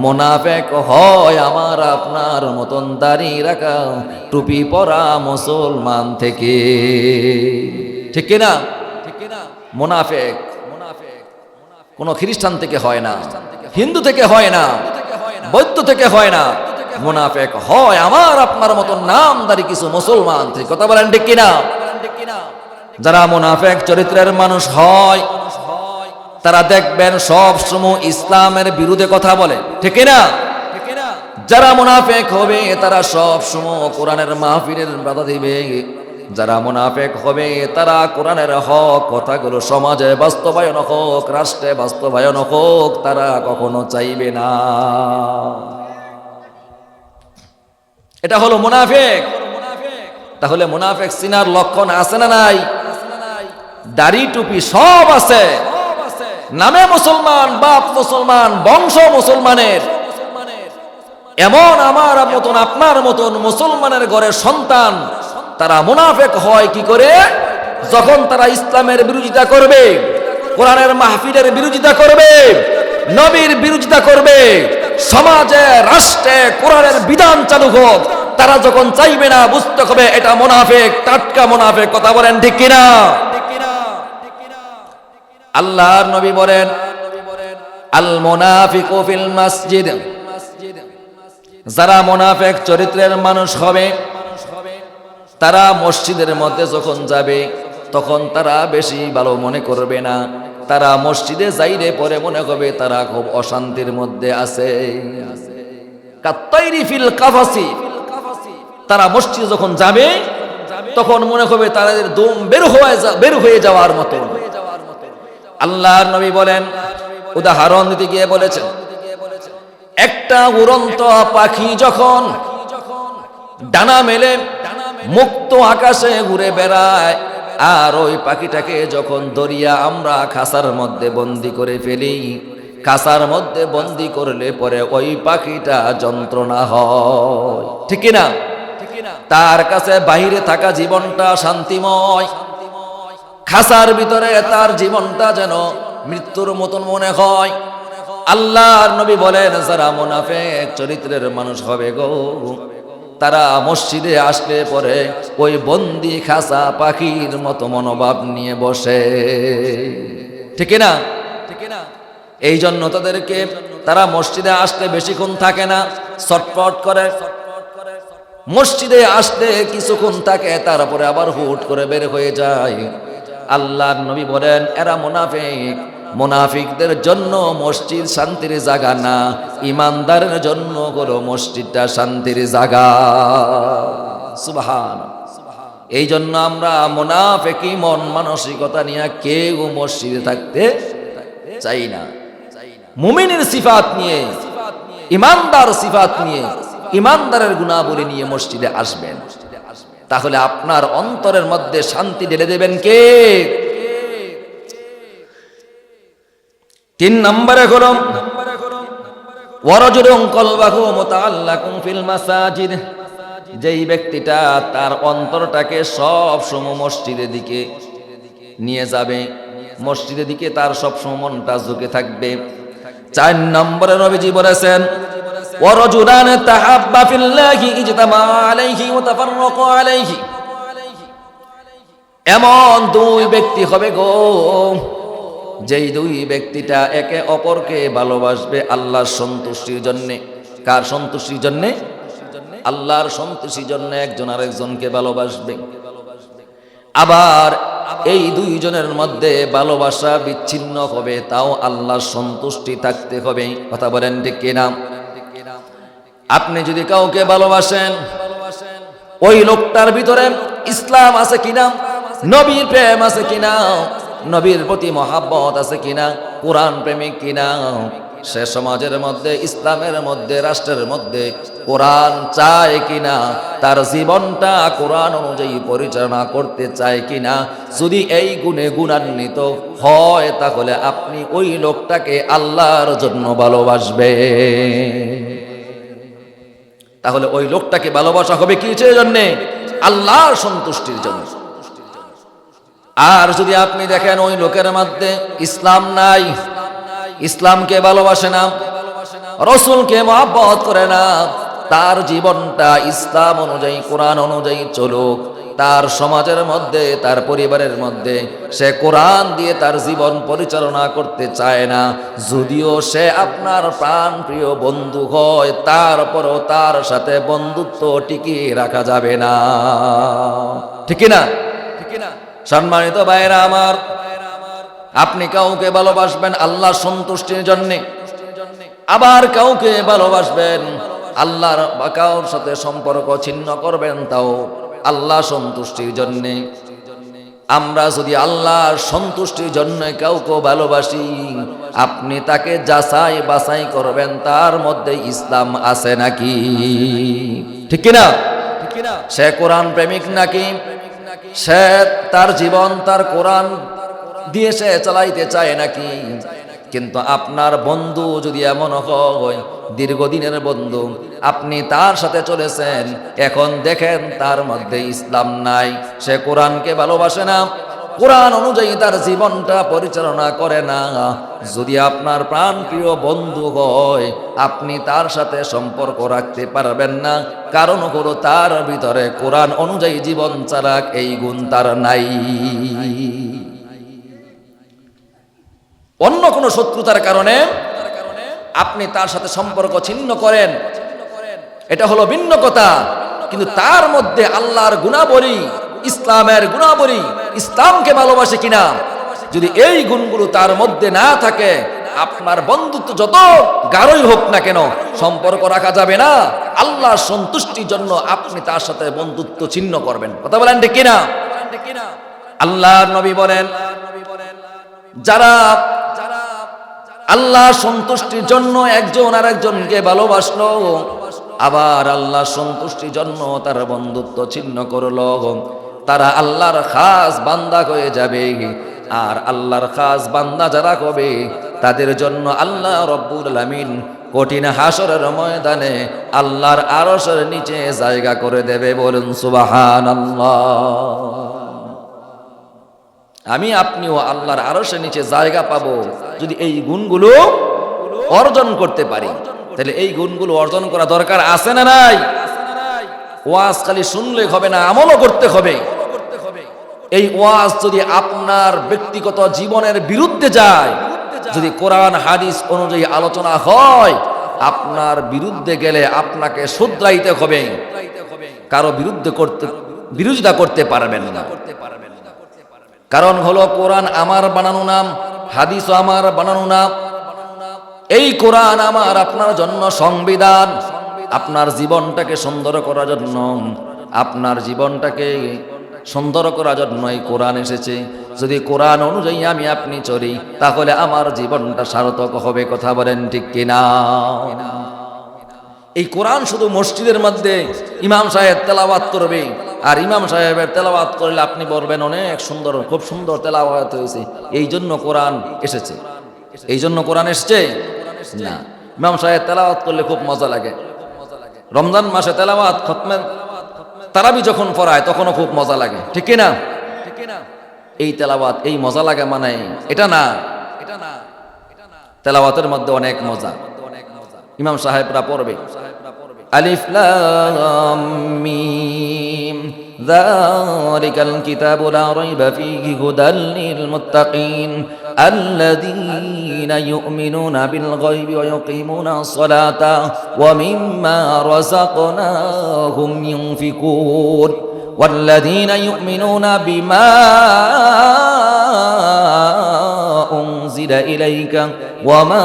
মুনাফিক হয় আমার আপনার মতন দাড়ি রাখা টুপি পরা মুসলমান থেকে, ঠিক কিনা? মুনাফিক কোনো খ্রিস্টান থেকে হয় না, হিন্দু থেকে হয় না, বৌদ্ধ থেকে হয় না। মুনাফিক হয় আমার আপনার মতন নামদারি কিছু মুসলমান থেকে। কথা বলেন ঠিক কিনা? যারা মুনাফিক চরিত্রের মানুষ হয় তারা দেখবেন সব সময় ইসলামের বিরুদ্ধে কথা বলে, ঠিক কিনা? যারা মুনাফিক হবে তারা সব সময় কোরআনের মাহফিলের বাধা দিবে। যারা মুনাফিক হবে তারা কোরআনের হক কথাগুলো সমাজে বাস্তবায়ন হোক, রাষ্ট্রে বাস্তবায়ন হোক, তারা কখনো চাইবে না। এটা হলো মুনাফিক। তাহলে মুনাফিক চিনার লক্ষণ আছে না নাই? দাড়ি টুপি সব আছে, নামে মুসলমান, বাপ মুসলমান, বংশ মুসলমানের। এমন আমার মতন আপনার মতন মুসলমানের ঘরের সন্তান তারা মুনাফিক হয় কি করে? যখন তারা ইসলামের বিরোধিতা করবে, কোরআনের মাহফিলের বিরোধিতা করবে, নবীর বিরোধিতা করবে, সমাজে রাষ্ট্রে কোরআনের বিধান চালু হোক, তারা যখন চাইবে না, বুঝতে হবে এটা মুনাফিক, টাটকা মুনাফিক। কথা বলেন ঠিক কিনা? আল্লাহর নবী বলেন আল মুনাফিকু ফিল মসজিদ, যারা মুনাফিক চরিত্রের মানুষ হবে তারা মসজিদের মধ্যে যখন যাবে তখন তারা বেশি ভালো মনে করবে না। তারা মসজিদে যাইলে পরে মনে হবে তারা খুব অশান্তির মধ্যে আছে। কাত্তাইরি ফিল কাফাসি, তারা মসজিদে যখন যাবে তখন মনে হবে তাদের দম বের হয়ে যাওয়ার মতো। আল্লাহর নবী বলেন, উদাহরণ দিতে গিয়ে বলেছেন, একটা উড়ন্ত পাখি যখন ডানা মেলে মুক্ত আকাশে ঘুরে বেড়ায়, আর ওই পাখিটাকে যখন ধরিয়া আমরা খাঁচার মধ্যে বন্দি করে ফেলি, খাঁচার মধ্যে বন্দি করলে পরে ওই পাখিটা যন্ত্রণা হয়, ঠিক কিনা? তার কাছে বাহিরে থাকা জীবনটা শান্তিময়, খাঁচার ভিতরে তার জীবনটা যেন মৃত্যুর মতন মনে হয়। আল্লাহর নবী বলেন, যারা মুনাফিক চরিত্রের মানুষ হবে গো, তারা মসজিদে আসলে পরে ওই বন্দি খাঁচা পাখির মতো মনোভাব নিয়ে বসে, ঠিক না? এই জন্য তারা মসজিদে আসতে বেশিক্ষণ থাকে না, ছটফট করে। মসজিদে আসতে কিছুক্ষণ থাকে, তারপরে আবার হুট করে বের হয়ে যায়। আল্লাহর নবী বলেন, এরা মুনাফিক। মুনাফিকদের জন্য মসজিদ শান্তির জায়গা না, ইমানদারের জন্য হলো মসজিদটা শান্তির জায়গা। সুবহান। এই জন্য আমরা মুনাফিকি মন মানসিকতা নিয়ে কেউ মসজিদে থাকতে চাই না। মুমিনের সিফাত নিয়ে, ইমানদার সিফাত নিয়ে, ইমানদারের গুণাবলী নিয়ে মসজিদে আসবেন, তাহলে আপনার অন্তরের মধ্যে শান্তি ঢেলে দেবেন কে? 3 নম্বরে হলো ওয়ারাজুলুন কলবাহু মুতাআল্লাকুন ফিল মাসাজিদ, যেই ব্যক্তিটা তার অন্তরটাকে সব সময় মসজিদের দিকে নিয়ে যাবে, মসজিদের দিকে তার সব সময় মনটা ঝুঁকে থাকবে। 4 নম্বরে নবীজি বলেছেন, ওয়ারাজুলান তাহাব্বা ফিল্লাহি ইজতামা আলাইহি ওয়া তাফাররাকা আলাইহি, এমন 2 ব্যক্তি হবে গো, যেই 2 ব্যক্তিটা একে অপরকে ভালোবাসবে আল্লাহর সন্তুষ্টির জন্য। কার সন্তুষ্টির জন্য? আল্লাহর সন্তুষ্টির জন্য একজন আরেকজনকে ভালোবাসবে। আবার এই 2 জনের মধ্যে ভালোবাসা বিচ্ছিন্ন হবে, তাও আল্লাহর সন্তুষ্টি থাকতে হবে। কথা বলেন ঠিক কিনা? আপনি যদি কাউকে ভালোবাসেন, ওই লোকটার ভিতরে ইসলাম আছে কিনা, নবীর প্রেম আছে কিনা, নবীর প্রতি মহাব্বত আছে কিনা, কোরআন প্রেমিক কিনা, সে সমাজের মধ্যে, ইসলামের মধ্যে, রাষ্ট্রের মধ্যে কোরআন চায় কিনা, তার জীবনটা কোরআন অনুযায়ী পরিচালনা করতে চায় কিনা। যদি এই গুণে গুণান্বিত হয়, তাহলে আপনি ওই লোকটাকে আল্লাহর জন্য ভালোবাসবেন। তাহলে ওই লোকটাকে ভালোবাসা হবে কিসের জন্যে? আল্লাহর সন্তুষ্টির জন্য। আর যদি আপনি দেখেন ওই লোকের মধ্যে ইসলাম নাই, ইসলামকে ভালোবাসে না, রসুলকে মহব্বত করে না, তার জীবনটা ইসলাম অনুযায়ী, কোরআন অনুযায়ী চলুক, তার সমাজের মধ্যে, তার পরিবারের মধ্যে সে কোরআন দিয়ে তার জীবন পরিচালনা করতে চায় না, যদিও সে আপনার প্রাণ প্রিয় বন্ধু হয়, তারপরও তার সাথে বন্ধুত্ব টিকিয়ে রাখা যাবে না। ঠিক না? সম্মানিত ভাইরা আমার, আপনি কাউকে ভালোবাসবেন আল্লাহর সন্তুষ্টির জন্যে, আবার কাউকে ভালোবাসবেন আল্লাহর, বা কারোর সাথে সম্পর্ক ছিন্ন করবেন তাও আল্লাহ সন্তুষ্টির জন্যে। আমরা যদি আল্লাহর সন্তুষ্টির জন্য কাউকে ভালোবাসি, আপনি তাকে যাচাই বাছাই করবেন তার মধ্যে ইসলাম আছে নাকি। ঠিক কিনা? সে কোরআন প্রেমিক নাকি, সে তার জীবন তার কোরআন দিয়ে সে চালাইতে চায় নাকি। কিন্তু আপনার বন্ধু যদি এমন হয়, দীর্ঘদিনের বন্ধু, আপনি তার সাথে চলেছেন, এখন দেখেন তার মধ্যে ইসলাম নাই, সে কোরআনকে ভালোবাসে না, কোরআন অনুযায়ী তার জীবনটা পরিচালনা করে না, যদি আপনার প্রাণপ্রিয় বন্ধু হয়, আপনি তার সাথে সম্পর্ক রাখতে পারবেন না, কারণ হলো তার ভিতরে কোরআন অনুযায়ী জীবন চালাক এই গুণ তার নাই। অন্য কোনো শত্রুতার কারণে আপনি তার সাথে সম্পর্ক ছিন্ন করেন, এটা হলো ভিন্ন কথা। কিন্তু তার মধ্যে আল্লাহর গুণাবলী, ইসলামের গুণাবলী, ইসলামকে ভালোবাসে কিনা, যদি এই গুণগুলো তার মধ্যে না থাকে, আপনার বন্ধুত্ব যত গাঢ়ই হোক না কেন, সম্পর্ক রাখা যাবে না। আল্লাহর সন্তুষ্টির জন্য আপনি তার সাথে বন্ধুত্ব ছিন্ন করবেন। কথা বলেন ঠিক কিনা? আল্লাহর নবী বলেন, যারা আল্লাহ সন্তুষ্টির জন্য একজন আর একজনকে ভালোবাসলো, আবার আল্লাহ সন্তুষ্টির জন্য তার বন্ধুত্ব ছিন্ন করলো, তারা আল্লাহর খাস বান্দা হয়ে যাবে। আর আল্লাহর খাস বান্দা যারা হবে, তাদের জন্য আল্লাহ রব্বুল আলামিন কঠিন হাসরের ময়দানে আল্লাহর আরশের নিচে জায়গা করে দেবে। বলুন সুবহানাল্লাহ। আমি আপনিও আল্লাহর আরশের নিচে জায়গা পাবো যদি এই গুণগুলো অর্জন করতে পারি। তাহলে এই গুণগুলো অর্জন করা দরকার আছে না নাই? ওয়াজ খালি শুনলে হবে না, আমলও করতে হবে। এই ওয়াজ যদি আপনার ব্যক্তিগত জীবনের বিরুদ্ধে যায়, যদি কোরআন হাদিস অনুযায়ী আলোচনা হয়, আপনার বিরুদ্ধে গেলে আপনাকে শুধরাইতে হবে, কারো বিরোধিতা করতে পারবেন না। কারণ হলো কোরআন আমার বানানো নাম, হাদিসও আমার বানানো নাম। এই কোরআন আমার আপনার জন্য সংবিধান। আপনার জীবনটাকে সুন্দর করার জন্য, আপনার জীবনটাকে সুন্দর করার জন্য এই কোরআন এসেছে। যদি কোরআন অনুযায়ী আমি আপনি চলি, তাহলে আমার জীবনটা সার্থক হবে। কথা বলেন ঠিক কিনা? এই কোরআন শুধু মসজিদের মধ্যে ইমাম সাহেব তেলাওয়াত করবে, আর ইমাম সাহেবের তেলাওয়াত করলে আপনি বলবেন অনেক সুন্দর, খুব সুন্দর তেলাওয়াত হয়েছে, এই জন্য কোরআন এসেছে। এই জন্য কোরআন এসেছে না। ইমাম সাহেব তেলাওয়াত করলে খুব মজা লাগে। রমজান মাসে তেলাওয়াত, খতমে তারাবি যখন পড়ায় তখনও খুব মজা লাগে। ঠিক না? এই তেলাওয়াত, এই মজা লাগে মানে এটা না। তেলাওয়াতের মধ্যে অনেক মজা। ইমাম সাহেবরা পড়বে আলিফ লাম মিম যালিকাল কিতাবু লা রাইবা ফীহি হুদাল লিল মুত্তাকিন আল্লাযীনা ইউমিনুনা বিল গায়বি ওয়া ইউকিমুনাস সালাতা ওয়া মিম্মা রাযাকনাহুম ইউনফিকুন ওয়াল্লাযীনা ইউমিনুনা বিমা উনজিলা ইলাইকা ওয়া মা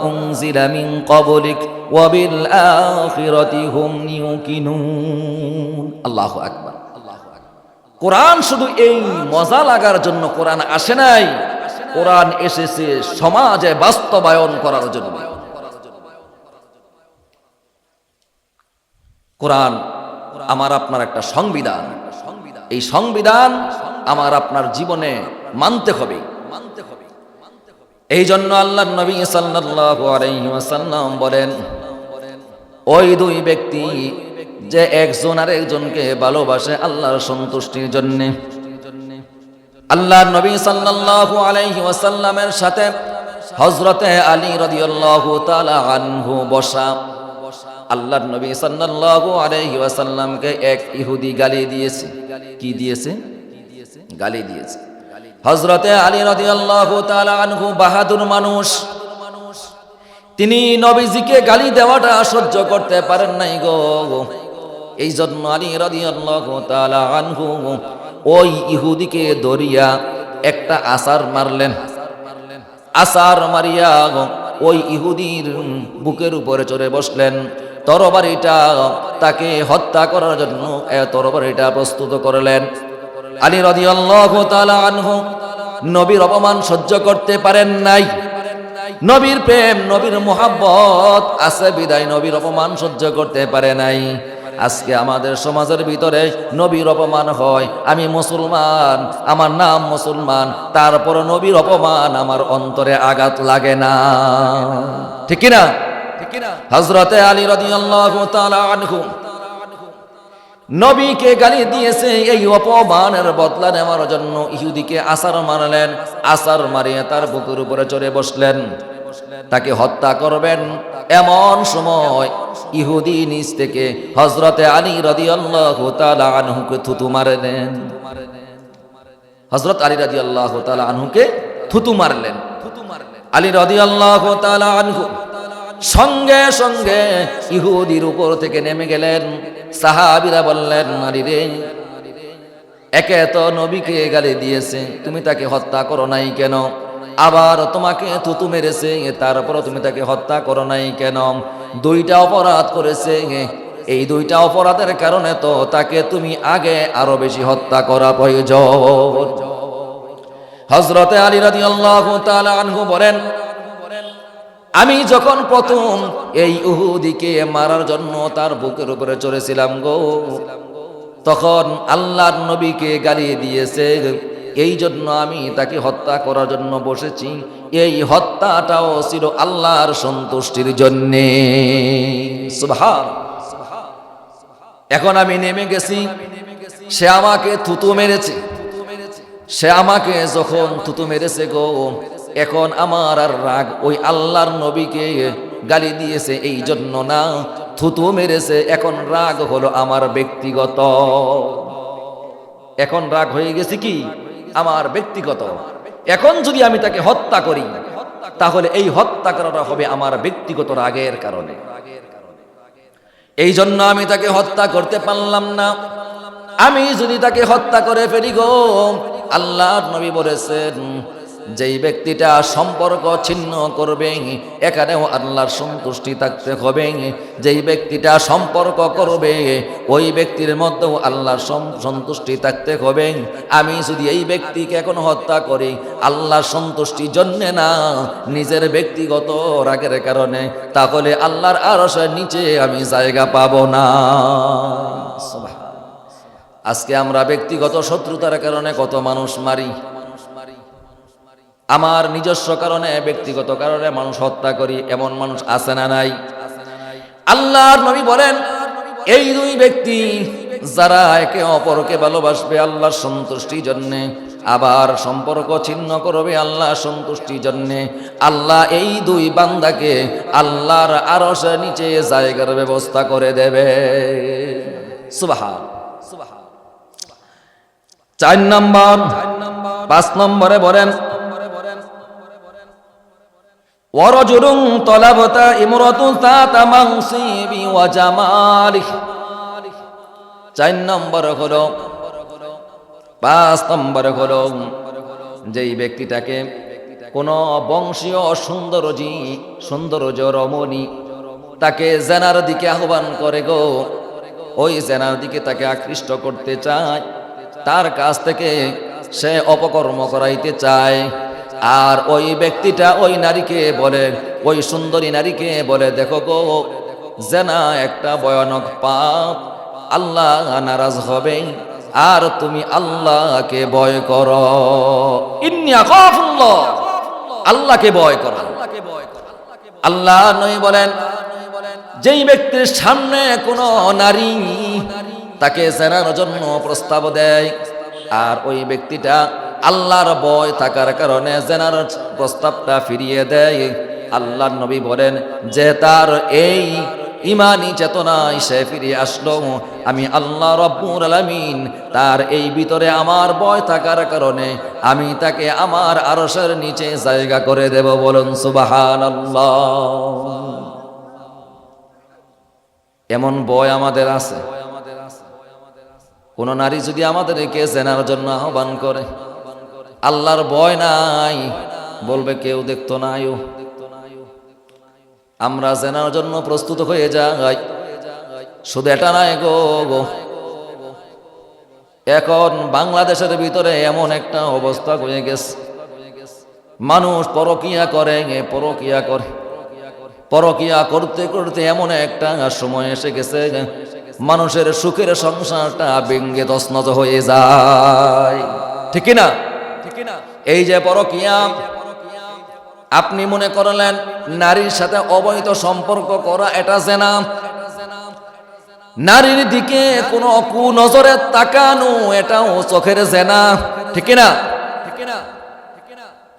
উনজিলা মিন ক্বাবলিক ওয়া বিল আখিরাতি হুম ইউকিনুন। আল্লাহু আকবার। কোরআন শুধু এই মজা লাগার জন্য কোরআন আসে নাই, কোরআন এসেছে সমাজে বাস্তবায়ন করার জন্য। কোরআন আমার আপনার একটা সংবিধান, এই সংবিধান আমার আপনার জীবনে মানতে হবে। এই জন্য আল্লাহর নবী সাল্লাল্লাহু আলাইহি ওয়াসাল্লাম বলেন, ওই দুই ব্যক্তি যে একজন আর একজনকে ভালোবাসে আল্লাহর সন্তুষ্টির জন্য। আল্লাহর নবী সাল্লাল্লাহু আলাইহি ওয়াসাল্লামের সাথে হযরতে আলী রাদিয়াল্লাহু তাআলা আনহু বসা। আল্লাহর নবী সাল্লাল্লাহু আলাইহি ওয়াসাল্লামকে এক ইহুদি গালি দিয়েছে। কি দিয়েছে? গালি দিয়েছে। হযরতে আলী রাদিয়াল্লাহু তাআলা আনহু বাহাদুর মানুষ, তিনি নবীজিকে গালি দেওয়াটা সহ্য করতে পারেন নাই গো। এই জন্য আলী রাদিয়াল্লাহু তাআলা আনহু ওই ইহুদিকে ধরিয়া একটা আছাড় মারলেন। আছাড় মারিয়া ওই ইহুদির বুকের উপরে চড়ে বসলেন। তরবারিটা তাকে হত্যা করার জন্য তরবারিটা প্রস্তুত করলেন। আলী রাদিয়াল্লাহু তাআলা আনহু নবীর অপমান সহ্য করতে পারেন নাই। নবীর প্রেম, নবীর মুহাব্বত আছে বিদায় নবীর অপমান সহ্য করতে পারে নাই। আজকে আমাদের সমাজের ভিতরে নবীর অপমান হয়, আমি মুসলমান, আমার নাম মুসলমান, তারপর নবীর অপমান আমার অন্তরে আঘাত লাগে না, ঠিক না? হযরতে আলী রাদিয়াল্লাহু তাআলা আনহু নবীকে গালি দিয়েছে, এই অপমানের বদলা নেওয়ার জন্য ইহুদিকে আছাড় মারলেন। আছাড় মারিয়ে তার বুকের উপরে চড়ে বসলেন, তাকে হত্যা করবেন। এমন সময় ইহুদি নিজ থেকে হযরতে আলী রাদিয়াল্লাহু তাআলা আনহুকে থুতু মারলেন। হযরত আলী রাদিয়াল্লাহু তাআলা আনহুকে থুতু মারলেন। আলী রাদিয়াল্লাহু তাআলা আনহু সঙ্গে সঙ্গে ইহুদির উপর থেকে নেমে গেলেন। সাহাবীরা বললেন, আলী রে, একে তো নবীকে গালি দিয়েছে, তুমি তাকে হত্যা করো নাই কেন? আবার তোমাকে থুতু মেরেছে, তারপর তুমি তাকে হত্যা করো নাই কেন? দুইটা অপরাধ করেছে, এই দুইটা অপরাধের কারণে তো তাকে তুমি আগে আরো বেশি হত্যা করা প্রয়োজন। হযরতে আলী রাদিয়াল্লাহু তাআলা আনহু বলেন, আমি যখন প্রথম এই ইহুদিকে মারার জন্য তার বুকের উপরে চড়েছিলাম গো, তখন আল্লাহর নবীকে গালি দিয়েছে, এই জন্য আমি তাকে হত্যা করার জন্য বসেছি। এই হত্যাটাও ছিল আল্লাহর সন্তুষ্টির জন্য। সুবহান। এখন আমি নেমে গেছি, সে আমাকে থুতু মেরেছে, সে আমাকে যখন থুতু মেরেছে গো, এখন আমার আর রাগ ওই আল্লাহর নবীকে গালি দিয়েছে এই জন্য না, থুতু মেরেছে, এখন রাগ হলো আমার ব্যক্তিগত। এখন রাগ হয়ে গেছে কি আমার ব্যক্তিগত। এখন যদি আমি তাকে হত্যা করি, তাহলে এই হত্যা করাটা হবে আমার ব্যক্তিগত রাগের কারণে। এই জন্য আমি তাকে হত্যা করতে পারলাম না। আমি যদি তাকে হত্যা করে ফেলি গো, আল্লাহর নবী বলেছেন, যেই ব্যক্তিটা সম্পর্ক ছিন্ন করবে এখানেও আল্লাহর সন্তুষ্টি থাকতে হবে, যেই ব্যক্তিটা সম্পর্ক করবে ওই ব্যক্তির মধ্যেও আল্লাহর সন্তুষ্টি থাকতে হবে। আমি যদি এই ব্যক্তিকে এখন হত্যা করি আল্লাহর সন্তুষ্টির জন্য না, নিজের ব্যক্তিগত রাগের কারণে, তাহলে আল্লাহর আরশের নিচে আমি জায়গা পাবো না। আজকে আমরা ব্যক্তিগত শত্রুতার কারণে কত মানুষ মারি, আমার নিজস্ব কারণে, ব্যক্তিগত কারণে মানুষ হত্যা করি, এমন মানুষ আছে না নাই? আল্লাহর নবী বলেন, এই দুই ব্যক্তি যারা একে অপরকে ভালোবাসবে আল্লাহর সন্তুষ্টির জন্য, আবার সম্পর্ক ছিন্ন করবে আল্লাহর সন্তুষ্টির জন্য, আল্লাহ এই দুই বান্দাকে আল্লাহর আরশের নিচে জায়গার ব্যবস্থা করে দেবে। সুবহান। 4 নম্বর, 5 নম্বরে বলেন, ওয়ারাজুলুন তালাবাতা ইমরাতুন তাতা মানসিবি ওয়া জামালি। 4 নম্বর হলো, 5 নম্বর হলো, যেই ব্যক্তিটাকে কোন বংশীয় সৌন্দর্য রমণী তাকে জেনার দিকে আহ্বান করে গো, ওই জেনার দিকে তাকে আকৃষ্ট করতে চায়, তার কাছ থেকে সে অপকর্ম করাইতে চায়, আর ওই ব্যক্তিটা ওই নারীকে বলে, ওই সুন্দরী নারীকে বলে, দেখো গো, জেনা একটা ভয়ানক পাপ, আল্লাহ নারাজ হবে, আর তুমি আল্লাহকে ভয় করো। ইন্নী আখাফুল্লাহ, আল্লাহকে ভয় করো। আল্লাহ নবী বলেন, যেই ব্যক্তির সামনে কোনো নারী তাকে জেনার জন্য প্রস্তাব দেয়, আর ওই ব্যক্তিটা আল্লাহর ভয় থাকার কারণে জেনার প্রস্তাবটা ফিরিয়ে দেয়, আল্লাহর নবী বলেন যে তার এই ইমানি চেতনায় সে ফিরে আসলো, আমি আল্লাহ রাব্বুল আলামিন তার এই ভিতরে আমার ভয় থাকার কারণে আমি তাকে আমার আরশের নিচে জায়গা করে দেব। বলুন সুবহানাল্লাহ। এমন ভয় আমাদের আছে? কোন নারী যদি আমাদেরকে জেনার জন্য আহ্বান করে, আল্লাহর ভয় নাই, বলবে কেউ দেখতো না, আমরা জেনার জন্য প্রস্তুত হয়ে যাই। শুধু এটা নাই গো, এখন বাংলাদেশের ভিতরে এমন একটা অবস্থা হয়ে গেছে, মানুষ পরকিয়া করে, পরকিয়া করতে করতে এমন একটা সময় এসে গেছে, মানুষের সুখের সংসারটা ভেঙে তছনছ হয়ে যায়। ঠিক না? এই যে পরকিয়া, আপনি মনে করলেন নারীর সাথে অবৈধ সম্পর্ক করা এটা জেনা, নারীর দিকে কোন কুনজরে তাকানো এটাও চোখের জেনা। ঠিক না?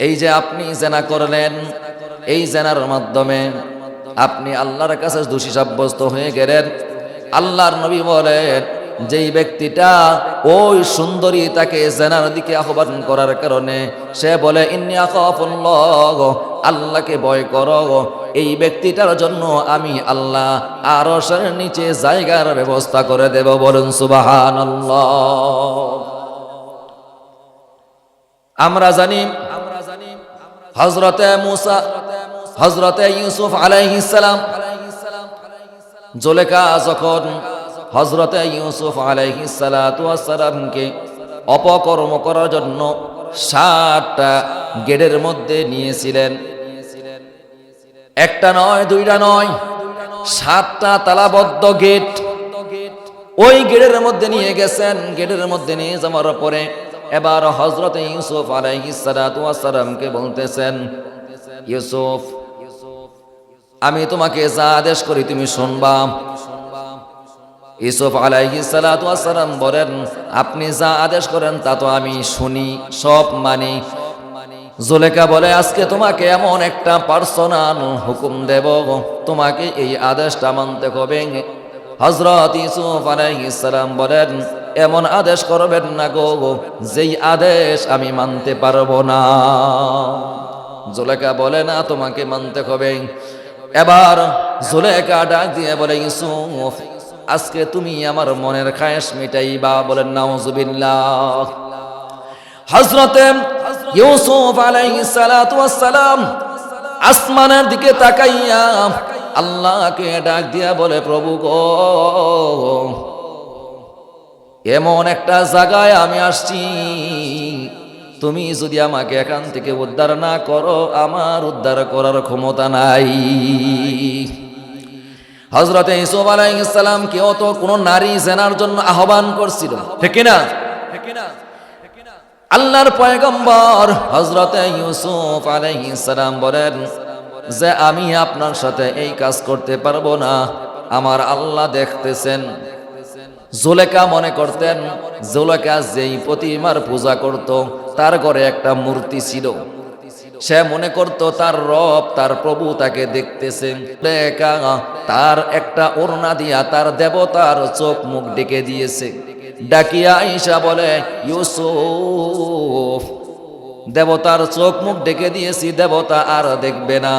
এই যে আপনি জেনা করলেন, এই জেনার মাধ্যমে আপনি আল্লাহর কাছে দোষী সাব্যস্ত হয়ে গেলেন। আল্লাহর নবী বলেন, যেই ব্যক্তিটা ওই সুন্দরী তাকে জেনার দিকে আহ্বান করার কারণে সে বলে ইন্নী আখাফুল্লাহ, আল্লাহকে ভয় করো, এই ব্যক্তিটার জন্য আমি আল্লাহ আরশের নিচে জায়গার ব্যবস্থা করে দেব। বলুন সুবহানাল্লাহ। আমরা জানি হযরতে মুসা, হযরতে ইউসুফ আলাইহিস সালাম, জুলেখা যখন হযরতে ইউসুফ আলাইহিস সালাতু ওয়াস সালামকে অপকর্ম করার জন্য 7টা গেটের মধ্যে নিয়েছিলেন, একটা নয়, দুইটা নয়, 7টা তালাবদ্ধ গেট, ওই গেটের মধ্যে নিয়ে গেছেন। গেটের মধ্যে নিয়ে যাওয়ার পরে এবার হযরতে ইউসুফ আলাইহিস সালাতু ওয়াস সালামকে বলতেছেন, ইউসুফ, আমি তোমাকে যা আদেশ করি তুমি শুনবা। ইউসুফ আলাইহিস সালাতু ওয়াস সালাম বলেন, আপনি যা আদেশ করেন তা তো আমি শুনি, সব মানি। জুলেখা বলে, আজকে তোমাকে এমন একটা পার্সোনাল হুকুম দেব, তোমাকে এই আদেশটা মানতে হবে। হযরত ইউসুফ আলাইহিস সালাম বলেন, এমন আদেশ করবেন না গো যেই আদেশ আমি মানতে পারবো না। জুলেখা বলে, না, তোমাকে মানতে হবে। এবার জুলেখা ডাক দিয়ে বলে, ইউসুফ, আজকে তুমি আমার মনের খায়েশ মিটাইবা। বলেন নাউজুবিল্লাহ। হযরতে ইউসুফ আলাইহিস সালাতু ওয়াস সালাম আসমানের দিকে তাকাইয়া আল্লাহকে ডাক দিয়া বলে, প্রভু গো, এমন একটা জায়গায় আমি আসছি, তুমি যদি আমাকে এখান থেকে উদ্ধার না করো, আমার উদ্ধার করার ক্ষমতা নাই। হযরতে ইউসুফ আলাইহিস সালাম কেউ তো কোন নারী জেনার জন্য আহ্বান করছিল, ঠিক না? আল্লাহর পয়গম্বর হযরতে ইউসুফ আলাইহিস সালাম বলেন যে আমি আপনার সাথে এই কাজ করতে পারবো না, আমার আল্লাহ দেখতেছেন। জুলেখা মনে করতেন, জুলেখা যেই প্রতিমার পূজা করত তার ঘরে একটা মূর্তি ছিল, সে মনে করত তার রব, তার প্রভু তাকে দেখতেছেন। তার একটা ওড়না দিয়া তার দেবতার চোখ মুখ ডেকে দিয়েছে। ডাকিয়া আয়েশা বলে, ইউসুফ, দেবতার চোখ মুখ ডেকে দিয়েছি, দেবতা আর দেখবে না।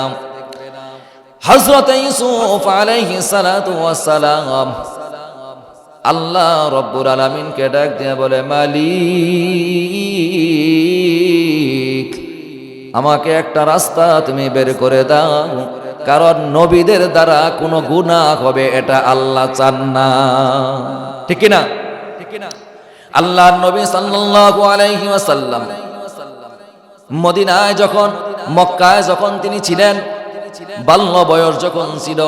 হযরত ইউসুফ আলাইহিস সালাতু ওয়াস সালাম আল্লাহ রব্বুল আলামিনকে ডাক দিয়ে বলে, মালিক, আমাকে একটা রাস্তা তুমি বের করে দাও, কারণ নবীদের দ্বারা কোনো গুনাহ হবে এটা আল্লাহ চান না। ঠিক না? আল্লাহর নবী সাল্লাল্লাহু আলাইহি ওয়াসাল্লাম মদিনায় যখন, মক্কায় যখন তিনি ছিলেন, বাল্য বয়স যখন ছিল,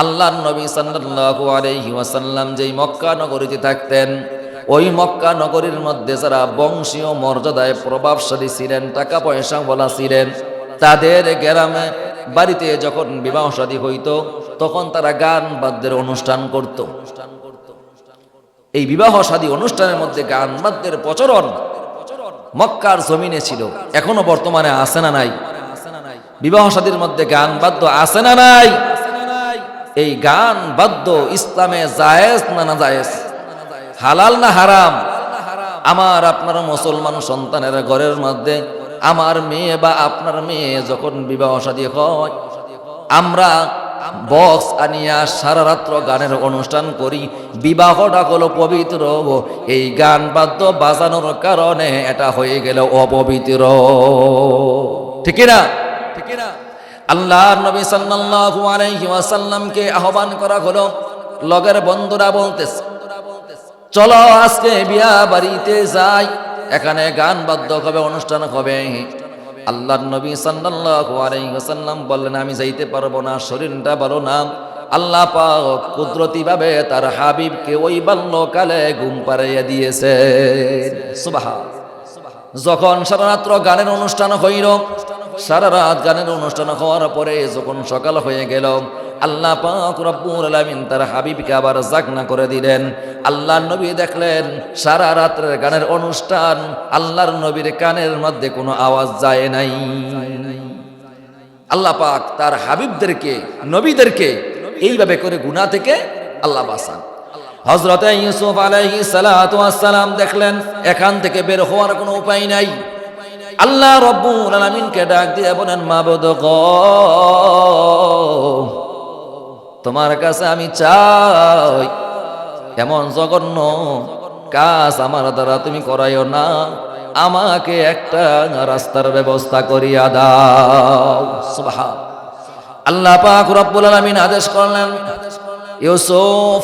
আল্লাহর নবী সাল্লাল্লাহু আলাইহি ওয়াসাল্লাম যেই মক্কা নগরীতে থাকতেন, ওই মক্কা নগরীর মধ্যে যারা বংশীয় মর্যাদায় প্রভাবশালী ছিলেন, টাকা পয়সা বলা ছিলেন, তাদের গ্রামে বাড়িতে যখন বিবাহ শাদী হইতো, তখন তারা গান বাদ্যের অনুষ্ঠান করত। এই বিবাহ শাদী অনুষ্ঠানের মধ্যে গান বাদ্যের প্রচলন মক্কার জমিনে ছিল। এখনো বর্তমানে আছে না নাই? বিবাহ শাদীর মধ্যে গান বাদ্য আছে না নাই? এই গান বাদ্য ইসলামে জায়েজ না না জায়েজ, হালাল না হারাম? আমার আপনার মুসলমান সন্তানের ঘরের মধ্যে আমার মেয়ে বা আপনার মেয়ে যখন বিবাহ শাদী হয়, আমরা বক্স আনিয়া সারা রাত্র গানের অনুষ্ঠান করি। বিবাহটা হলো পবিত্র, এই গান বাদ্য বাজানোর কারণে এটা হয়ে গেল অপবিত্র। ঠিক না? আল্লাহর নবী সাল্লাল্লাহু আলাইহি ওয়াসাল্লামকে আহ্বান করা হলো। লগের বন্ধুরা বলতেছে, চলো আজকে বিয়া বাড়িতে যাই, এখানে গান বাদ্য হবে, অনুষ্ঠান হবে। আল্লাহর নবী সাল্লাল্লাহু আলাইহি ওয়াসাল্লাম বললেন, আমি যাইতে পারবো না, শরীরটা ভালো না। আল্লাহ পাক কুদরতি ভাবে তার হাবিবকে ওই বাল্যকালে ঘুম পাড়াইয়া দিয়েছে। সুবহান। যখন সারা রাত্র গানের অনুষ্ঠান হইল, সারা রাত গানের অনুষ্ঠান হওয়ার পরে যখন সকাল হয়ে গেল, আল্লাহ পাক রব্বুল আলামিন তার হাবিবকে আবার জাগনা করে দিলেন। আল্লাহর নবী দেখলেন সারা রাত্রের গানের অনুষ্ঠান, আল্লাহর নবীর কানের মধ্যে কোনো আওয়াজ যায় নাই। আল্লাহ পাক তার হাবিবদেরকে, নবীদেরকে এইভাবে করে গুনাহ থেকে আল্লাহ বাঁচান। হযরত ইউসুফ আলাইহিস সালাতু ওয়াস সালাম দেখলেন এখান থেকে বের হওয়ার কোনো উপায় নাই। আল্লাহ রব্বুল আলামিনকে ডাক দিয়ে বলেন, মাবুদ গো, তোমার কাছে আমি চাই এমন জঘন্য কাজ আমার দ্বারা তুমি করাইও না, আমাকে একটা রাস্তার ব্যবস্থা করিয়া দাও। সুবহান। আল্লাহ পাক রব্বুল আলামিন আদেশ করলেন, ইউসুফ,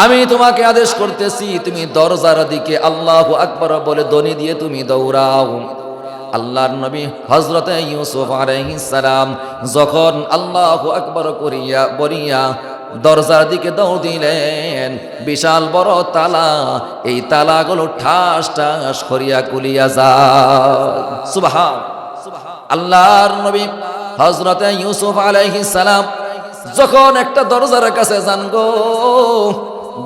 আমি তোমাকে আদেশ করতেছি, তুমি দরজার দিকে আল্লাহু আকবার বলে ধ্বনি দিয়ে তুমি দৌড়াও। আল্লাহর নবী হযরতে ইউসুফ আলাইহিস সালাম যখন আল্লাহু আকবার করিয়া বলিয়া দরজার দিকে দৌড় দিলেন, বিশাল বড় তালা, এই তালাগুলো ঠাস ঠাস করিয়া খুলিয়া যায়। সুবহান। আল্লাহর নবী হযরতে ইউসুফ আলাইহিস সালাম যখন একটা দরজার কাছে যান গো,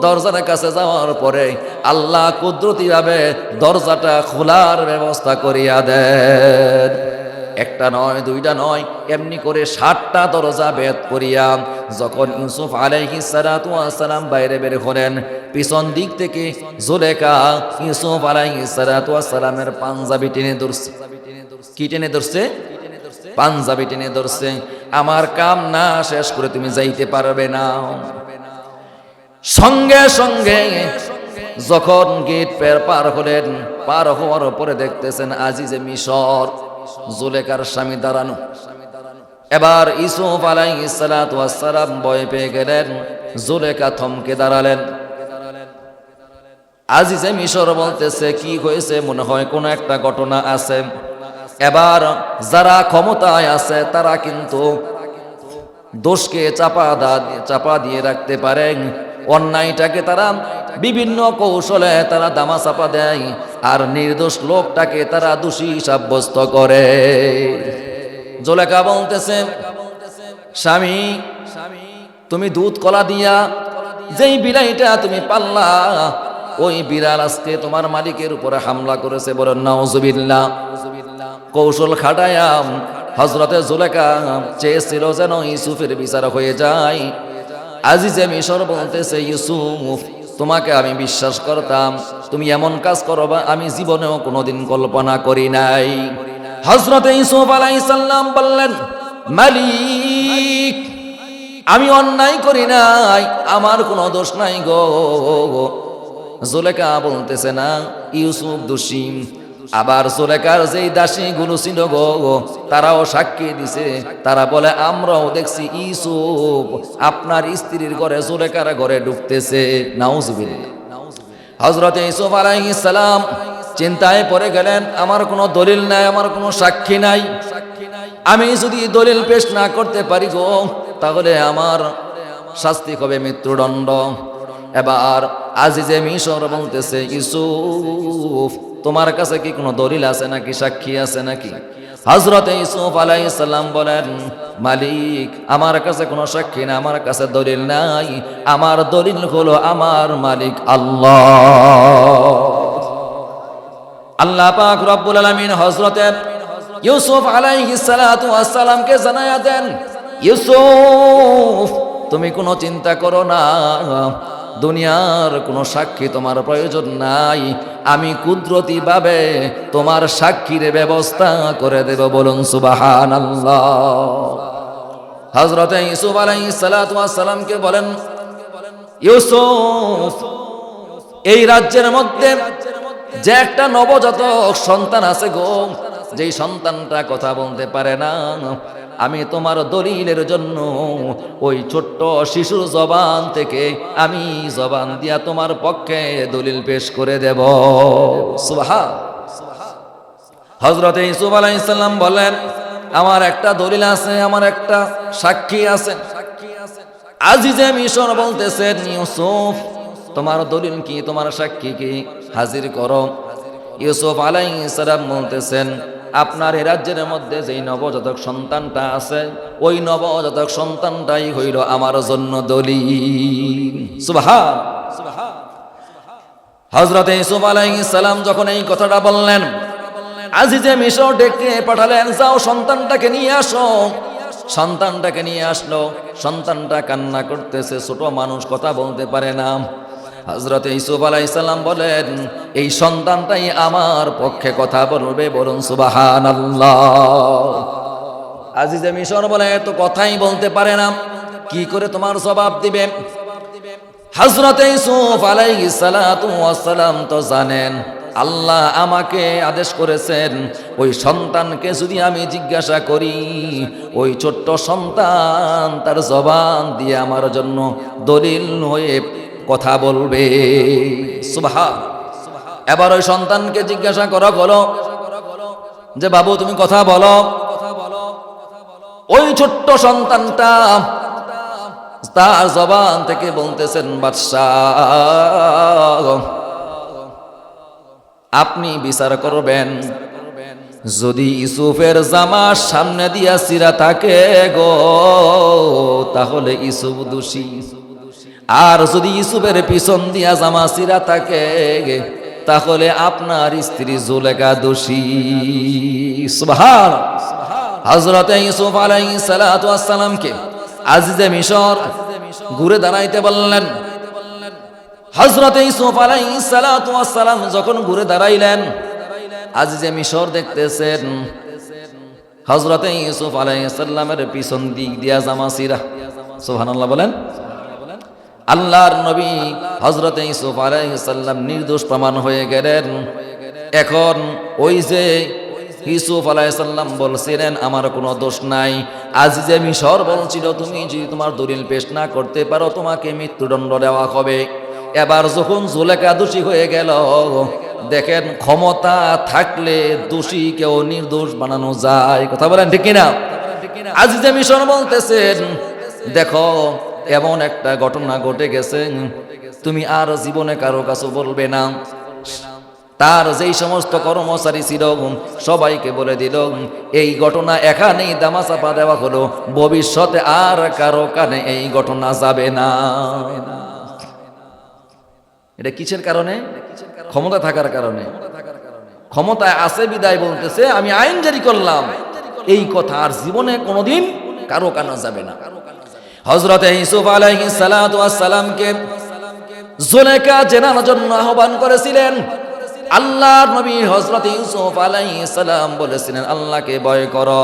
দরজার কাছে যাওয়ার পরে আল্লাহ কুদরতি ভাবে দরজাটা খোলার ব্যবস্থা করিয়া দেন। একটা নয়, দুইটা নয়, এমনি করে 7টা দরজা ভেদ করিয়া যখন ইউসুফ আলাইহিস সালাতু ওয়াস সালাম বাইরে বের হলেন, পিছন দিক থেকে জুলেখা ইউসুফ আলাইহিস সালাতু ওয়াস সালামের পাঞ্জাবি টেনে ধরছে। কি টেনে ধরছে? পাঞ্জাবি টেনে ধরছে। আমার কাম না শেষ করে তুমি যাইতে পারবে না। সঙ্গে সঙ্গে যখন গেট পার হলেন, পার হওয়ার পরে দেখতেছেন আজিজে মিশর জুলেখার স্বামী দাঁড়ানো। এবার ইউসুফ আলাইহিস সালাতু ওয়াস সালাম ভয় পেয়ে গেলেন, জুলেখা থমকে দাঁড়ালেন। আজিজে মিশর বলতেছে, কি হয়েছে? মনে হয় কোনো একটা ঘটনা আছে। এবার যারা ক্ষমতায় আছে তারা কিন্তু দোষকে চাপা দিয়ে রাখতে পারেন, অন্যায়টাকে তারা বিভিন্ন কৌশলে তারা দামা চাপা দেয়, আর নির্দোষ লোকটাকে তারা দোষী সাব্যস্ত করে। জুলেখা বলতেছে, স্বামী, তুমি দুধ কলা দিয়া যেই বিলাইটা তুমি পাল্লা, ওই বিড়াল আজকে তোমার মালিকের উপরে হামলা করেছে। বলেন নাউজুবিল্লাহ। কৌশল খাটায়াম হযরতে জুলেখা চেয়েছিল যেন ইউসুফের বিচার হয়ে যায়। আজিজে মিশর বলতেছে, ইউসুফ, তোমাকে আমি বিশ্বাস করতাম, তুমি এমন কাজ করবা আমি জীবনেও কোনোদিন কল্পনা করি নাই। হযরতে ইউসুফ আলাইহিস সালাম বললেন, মালিক, আমি অন্যায় করি নাই, আমার কোনো দোষ নাই গো। জুলেখা বলতেছে, না, ইউসুফ দোষী। আবার জুলেখার যেই দাসীগুলো ছিল গো, তারাও সাক্ষী দিছে। তারা বলে, আমরাও দেখছি ইউসুফ আপনার স্ত্রীর ঘরে জুলেখার ঘরে ঢুকতেছে। নাউজুবিল্লাহ। হযরত ইউসুফ আলাইহিস সালাম চিন্তায় পড়ে গেলেন, আমার কোনো দলিল নাই, আমার কোনো সাক্ষী নাই, আমি যদি দলিল পেশ না করতে পারি গো তাহলে আমার শাস্তি হবে মৃত্যুদণ্ড। এবার আজিজে মিশর বলতেছে, ইউসুফ তোমার কাছে কি কোনো দলিল আছে নাকি, সাক্ষী আছে নাকি? হযরতে ইউসুফ আলাইহিস সালাম বলেন, মালিক আমার কাছে কোনো সাক্ষী না, আমার কাছে দলিল নাই, আমার দলিল হলো আমার মালিক আল্লাহ। আল্লাহ পাক রব্বুল আলামিন হযরতে ইউসুফ আলাইহিস সালাতু ওয়াস সালামকে জানায়া দেন, ইউসুফ তুমি কোনো চিন্তা করো না, দুনিয়ার কোনো সাক্ষী তোমার প্রয়োজন নাই, আমি কুদরতি ভাবে তোমার সাক্ষীর ব্যবস্থা করে দেব। বলুন সুবহানাল্লাহ। হযরতে ইউসুফ আলাইহিস সালাতু ওয়াস সালামকে বলেন, ইউসুফ এই রাজ্যের মধ্যে যে একটা নবজাতক সন্তান আছে গো, যেই সন্তানটা কথা বলতে পারে না, আমি তোমার দলিলের জন্য ওই ছোট্ট শিশুর জবান থেকে আমি জবান দিয়া তোমার পক্ষে দলিল পেশ করে দেব। সুবহান। হযরতে ইউসুফ আলাইহিস সালাম বলেন, আমার একটা দলিল আছে, আমার একটা সাক্ষী আছে। আজিজে মিশর বলতেছেন, ইউসুফ তোমার দলিল কি, তোমার সাক্ষী কি, হাজির করো। ইউসুফ আলাইহিস সালাম বলতেছেন, আপনার এই রাজ্যের মধ্যে যেই নবজাতক সন্তানটা আছে, ওই নবজাতক সন্তানটাই হইল আমার জন্য দলিল। সুবহান। হযরতে ইউসুফ আলাইহিস সালাম যখন এই কথাটা বললেন, আজিজে মিশর ডেকে পাঠালেন, যাও সন্তানটাকে নিয়ে আসো। সন্তানটাকে নিয়ে আসলো, সন্তানটা কান্না করতেছে, ছোট মানুষ কথা বলতে পারে না। হযরতে ইউসুফ আলাইহিস সালাম বলেন, এই সন্তানটাই আমার পক্ষে কথা বলবে। বলুন সুবহানাল্লাহ। আজিজে মিশর বলে, তো কথাই বলতে পারে না, কি করে তোমার জবাব দিবে? হযরতে ইউসুফ আলাইহিস সালাতু ওয়াস সালাম তো জানেন, আল্লাহ আমাকে আদেশ করেছেন, ওই সন্তানকে যদি আমি জিজ্ঞাসা করি, ওই ছোট্ট সন্তান তার জবান দিয়ে আমার জন্য দলিল হয়ে কথা বলবে। সুবহান। এবার ওই সন্তানকে জিজ্ঞাসা করা হলো যে, বাবু তুমি কথা বলো। ওই ছোট্ট সন্তানটা তার জবান থেকে বলতেছেন, বাদশাহ আপনি বিচার করবেন, যদি ইউসুফের জামা সামনে দিয়া চিরা থাকে গো তাহলে ইউসুফ দোষী, আর যদি ইউসুফের পিছন দিয়া জামা চিরা থাকে তাহলে আপনার স্ত্রী জুলেখা দোষী। সুবহান। হযরতে ইউসুফ আলাইহিস সালাতু ওয়াস সালামকে আজিজে মিশর ঘুরে দাঁড়াইতে বললেন। হযরতে ইউসুফ আলাইহিস সালাতু ওয়াস সালাম যখন ঘুরে দাঁড়াইলেন, আজিজে মিশর দেখতেছেন হযরতে ইউসুফ আলাইহিস সালামের পিছন দিক দিয়া জামা চিরা। সুবহানাল্লাহ বলেন। আল্লাহর নবী হযরতে ইউসুফ আলাইহিস সালাম নির্দোষ প্রমাণ হয়ে গেলেন। এখন ওই যে ইউসুফ আলাইহিস সালাম বলছিলেন আমার কোনো দোষ নাই, আজিজে মিশর বলছিল তুমি যদি তোমার দলিল পেশ না করতে পারো তোমাকে মৃত্যুদণ্ড দেওয়া হবে। এবার যখন জুলেখা দোষী হয়ে গেল, দেখেন ক্ষমতা থাকলে দোষী কেউ নির্দোষ বানানো যায়। কথা বলেন ঠিক কিনা? আজিজে মিশর বলতেছেন, দেখো এমন একটা ঘটনা ঘটে গেছে, তুমি আর জীবনে কারো কাছে বলবে না। তার যেই সমস্ত কর্মচারী ছিল সবাইকে বলে দিল, এই ঘটনা এখানেই দামাচাপা দেওয়া হলো, ভবিষ্যতে আর কারো কানে এই ঘটনা যাবে না। এটা কিসের কারণে? ক্ষমতা থাকার কারণে। ক্ষমতায় আছে বিদায় বলতেছে আমি আইন জারি করলাম, এই কথা আর জীবনে কোনোদিন কারো কানে যাবে না। হযরতে ইউসুফ আলাইহিস সালাতু ওয়াস সালামকে জুলেখা জেনার জন্য আহ্বান করেছিলেন। আল্লাহর নবী হযরত ইউসুফ আলাইহিস সালাম বলেছিলেন, আল্লাহকে ভয় করো।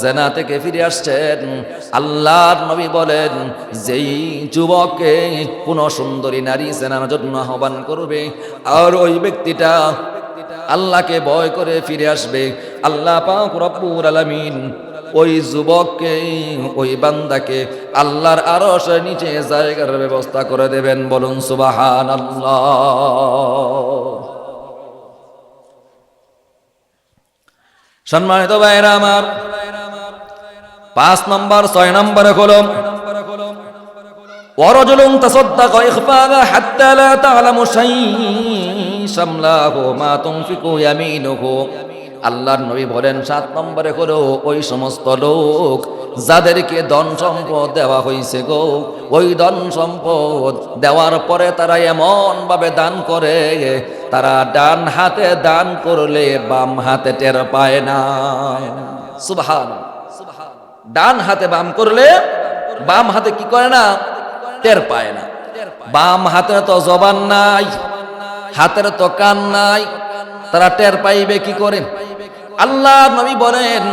জেনা থেকে ফিরে আসছেন, আল্লাহর নবী বলেন, যেই যুবককে কোন সুন্দরী নারী জেনার জন্য আহ্বান করবে আর ওই ব্যক্তিটা আল্লাহকে ভয় করে ফিরে আসবে, আল্লাহ পাক রব্বুল আলামিন ওই যুবককে, ওই বান্দাকে আল্লাহর আরশের নিচে জায়গার ব্যবস্থা করে দেবেন। বলুন সুবহানাল্লাহ। সম্মানিত ভাইরা আমার, 5 নম্বর 6 নম্বরে হলো ওয়ারাজুলুন তাসাদ্দাকা ইখফাআ হাত্তা লা তা'লামু শামলাহু মা তুনফিকু ইয়ামিনুহু। আল্লাহর নবী বলেন 7 নম্বরে হলো ওই সমস্ত লোক যাদেরকে ধন সম্পদ দেওয়া হয়েছে গো, ওই ধন সম্পদ দেওয়ার পরে তারা এমন ভাবে দান করে, তারা ডান হাতে দান করলে বাম হাতে টের পায় না। সুবহানাল্লাহ। ডান হাতে বাম করলে বাম হাতে কি করে না? টের পায় না। বাম হাতের তো জবান নাই, হাতের তো কান নাই, তারা টের পাইবে কি করে? আল্লাহ নবী বলেন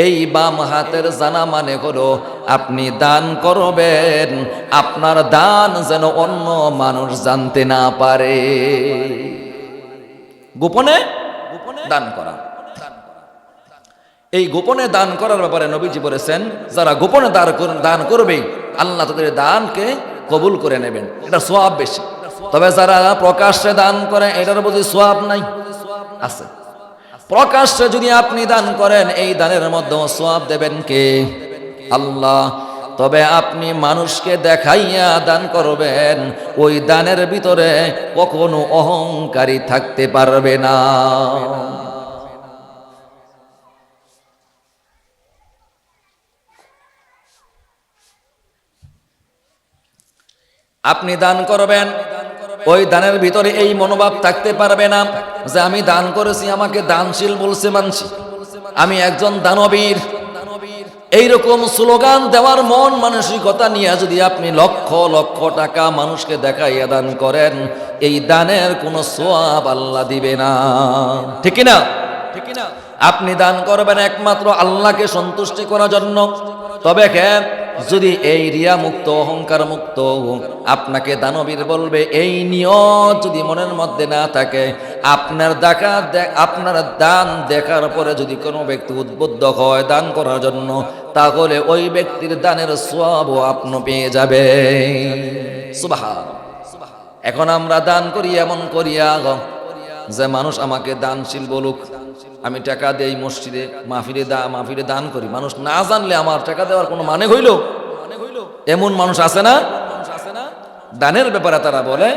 এই বাম হাতের জানা মানে হলো আপনি দান করবেন, আপনার দান যেন অন্য মানুষ জানতে না পারে। গোপনে দান করা। এই গোপনে দান করার ব্যাপারে নবীজি বলেছেন যারা গোপনে দান করবে আল্লাহ তাদের দানকে কবুল করে নেবেন, এটা সওয়াব বেশি। তবে যারা প্রকাশ্যে দান করে এটার প্রতি সওয়াব নাই, আছে। প্রকাশ্যে যদি আপনি দান করেন এই দানের মধ্যে সওয়াব দেবেন কে? আল্লাহ। তবে আপনি মানুষকে দেখাইয়া দান করবেন, ওই দানের ভিতরে কখনো অহংকারী থাকতে পারবে না। আপনি দান করবেন, ওই দানের ভিতরে এই মনোভাব থাকতে পারবে না যে আমি দান করেছি আমাকে দানশীল বলছে মানছি, আমি একজন দানবীর। এইরকম স্লোগান দেওয়ার মন মানসিকতা নিয়ে যদি আপনি লক্ষ লক্ষ টাকা মানুষকে দেখাইয়া দান করেন, এই দানের কোনো সওয়াব আল্লাহ দিবে না। ঠিক না? ঠিক না? আপনি দান করবেন একমাত্র আল্লাহকে সন্তুষ্টি করার জন্য। তবে কেন? যদি এই রিয়া মুক্ত অহংকার মুক্ত আপনাকে দানবীর বলবে এই নিয়ত যদি মনের মধ্যে না থাকে, আপনার দান দেখার পরে যদি কোনো ব্যক্তি উদ্বুদ্ধ হয় দান করার জন্য, তাহলে ওই ব্যক্তির দানের সওয়াবও আপনি পেয়ে যাবে। সুবহানাল্লাহ। এখন আমরা দান করি এমন করিয়া যে মানুষ আমাকে দানশীল বলুক, আমি টাকা দেই মসজিদে মাহফিলে দান করি, মানুষ না জানলে আমার টাকা দেওয়ার কোনো মানে হইল? এমন মানুষ আছে না? দানের ব্যাপারে তারা বলে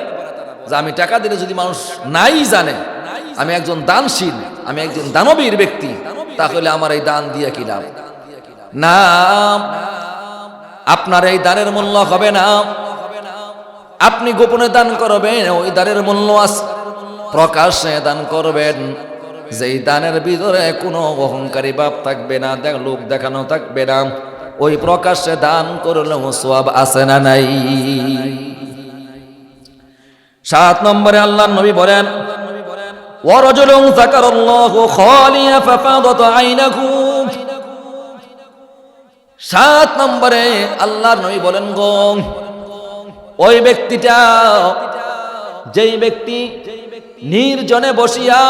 যে আমি টাকা দিলে যদি মানুষ নাই জানে আমি একজন দানশীল, আমি একজন দানবীর ব্যক্তি, তাহলে আমার এই দান দিয়ে কি লাভ? না, আপনার এই দানের মূল্য হবে না। আপনি গোপনে দান করবেন, ওই দানের মূল্য আছে। প্রকাশ্যে দান করবেন, যেই দানের ভিতরে কোনো অহংকারী ভাব থাকবে না, লোক দেখানো থাকবে না, ওই প্রকাশ্যে দান করলেও সওয়াব আছে না নাই? 7 নম্বরে আল্লাহর নবী বলেন ওয়ারাজুলুন যাকারাল্লাহু খালিয়া ফাফাদাত আইনাহু। 7 নম্বরে আল্লাহর নবী বলেন গো, ওই ব্যক্তিটা, যেই ব্যক্তি নির্জনে বসিয়া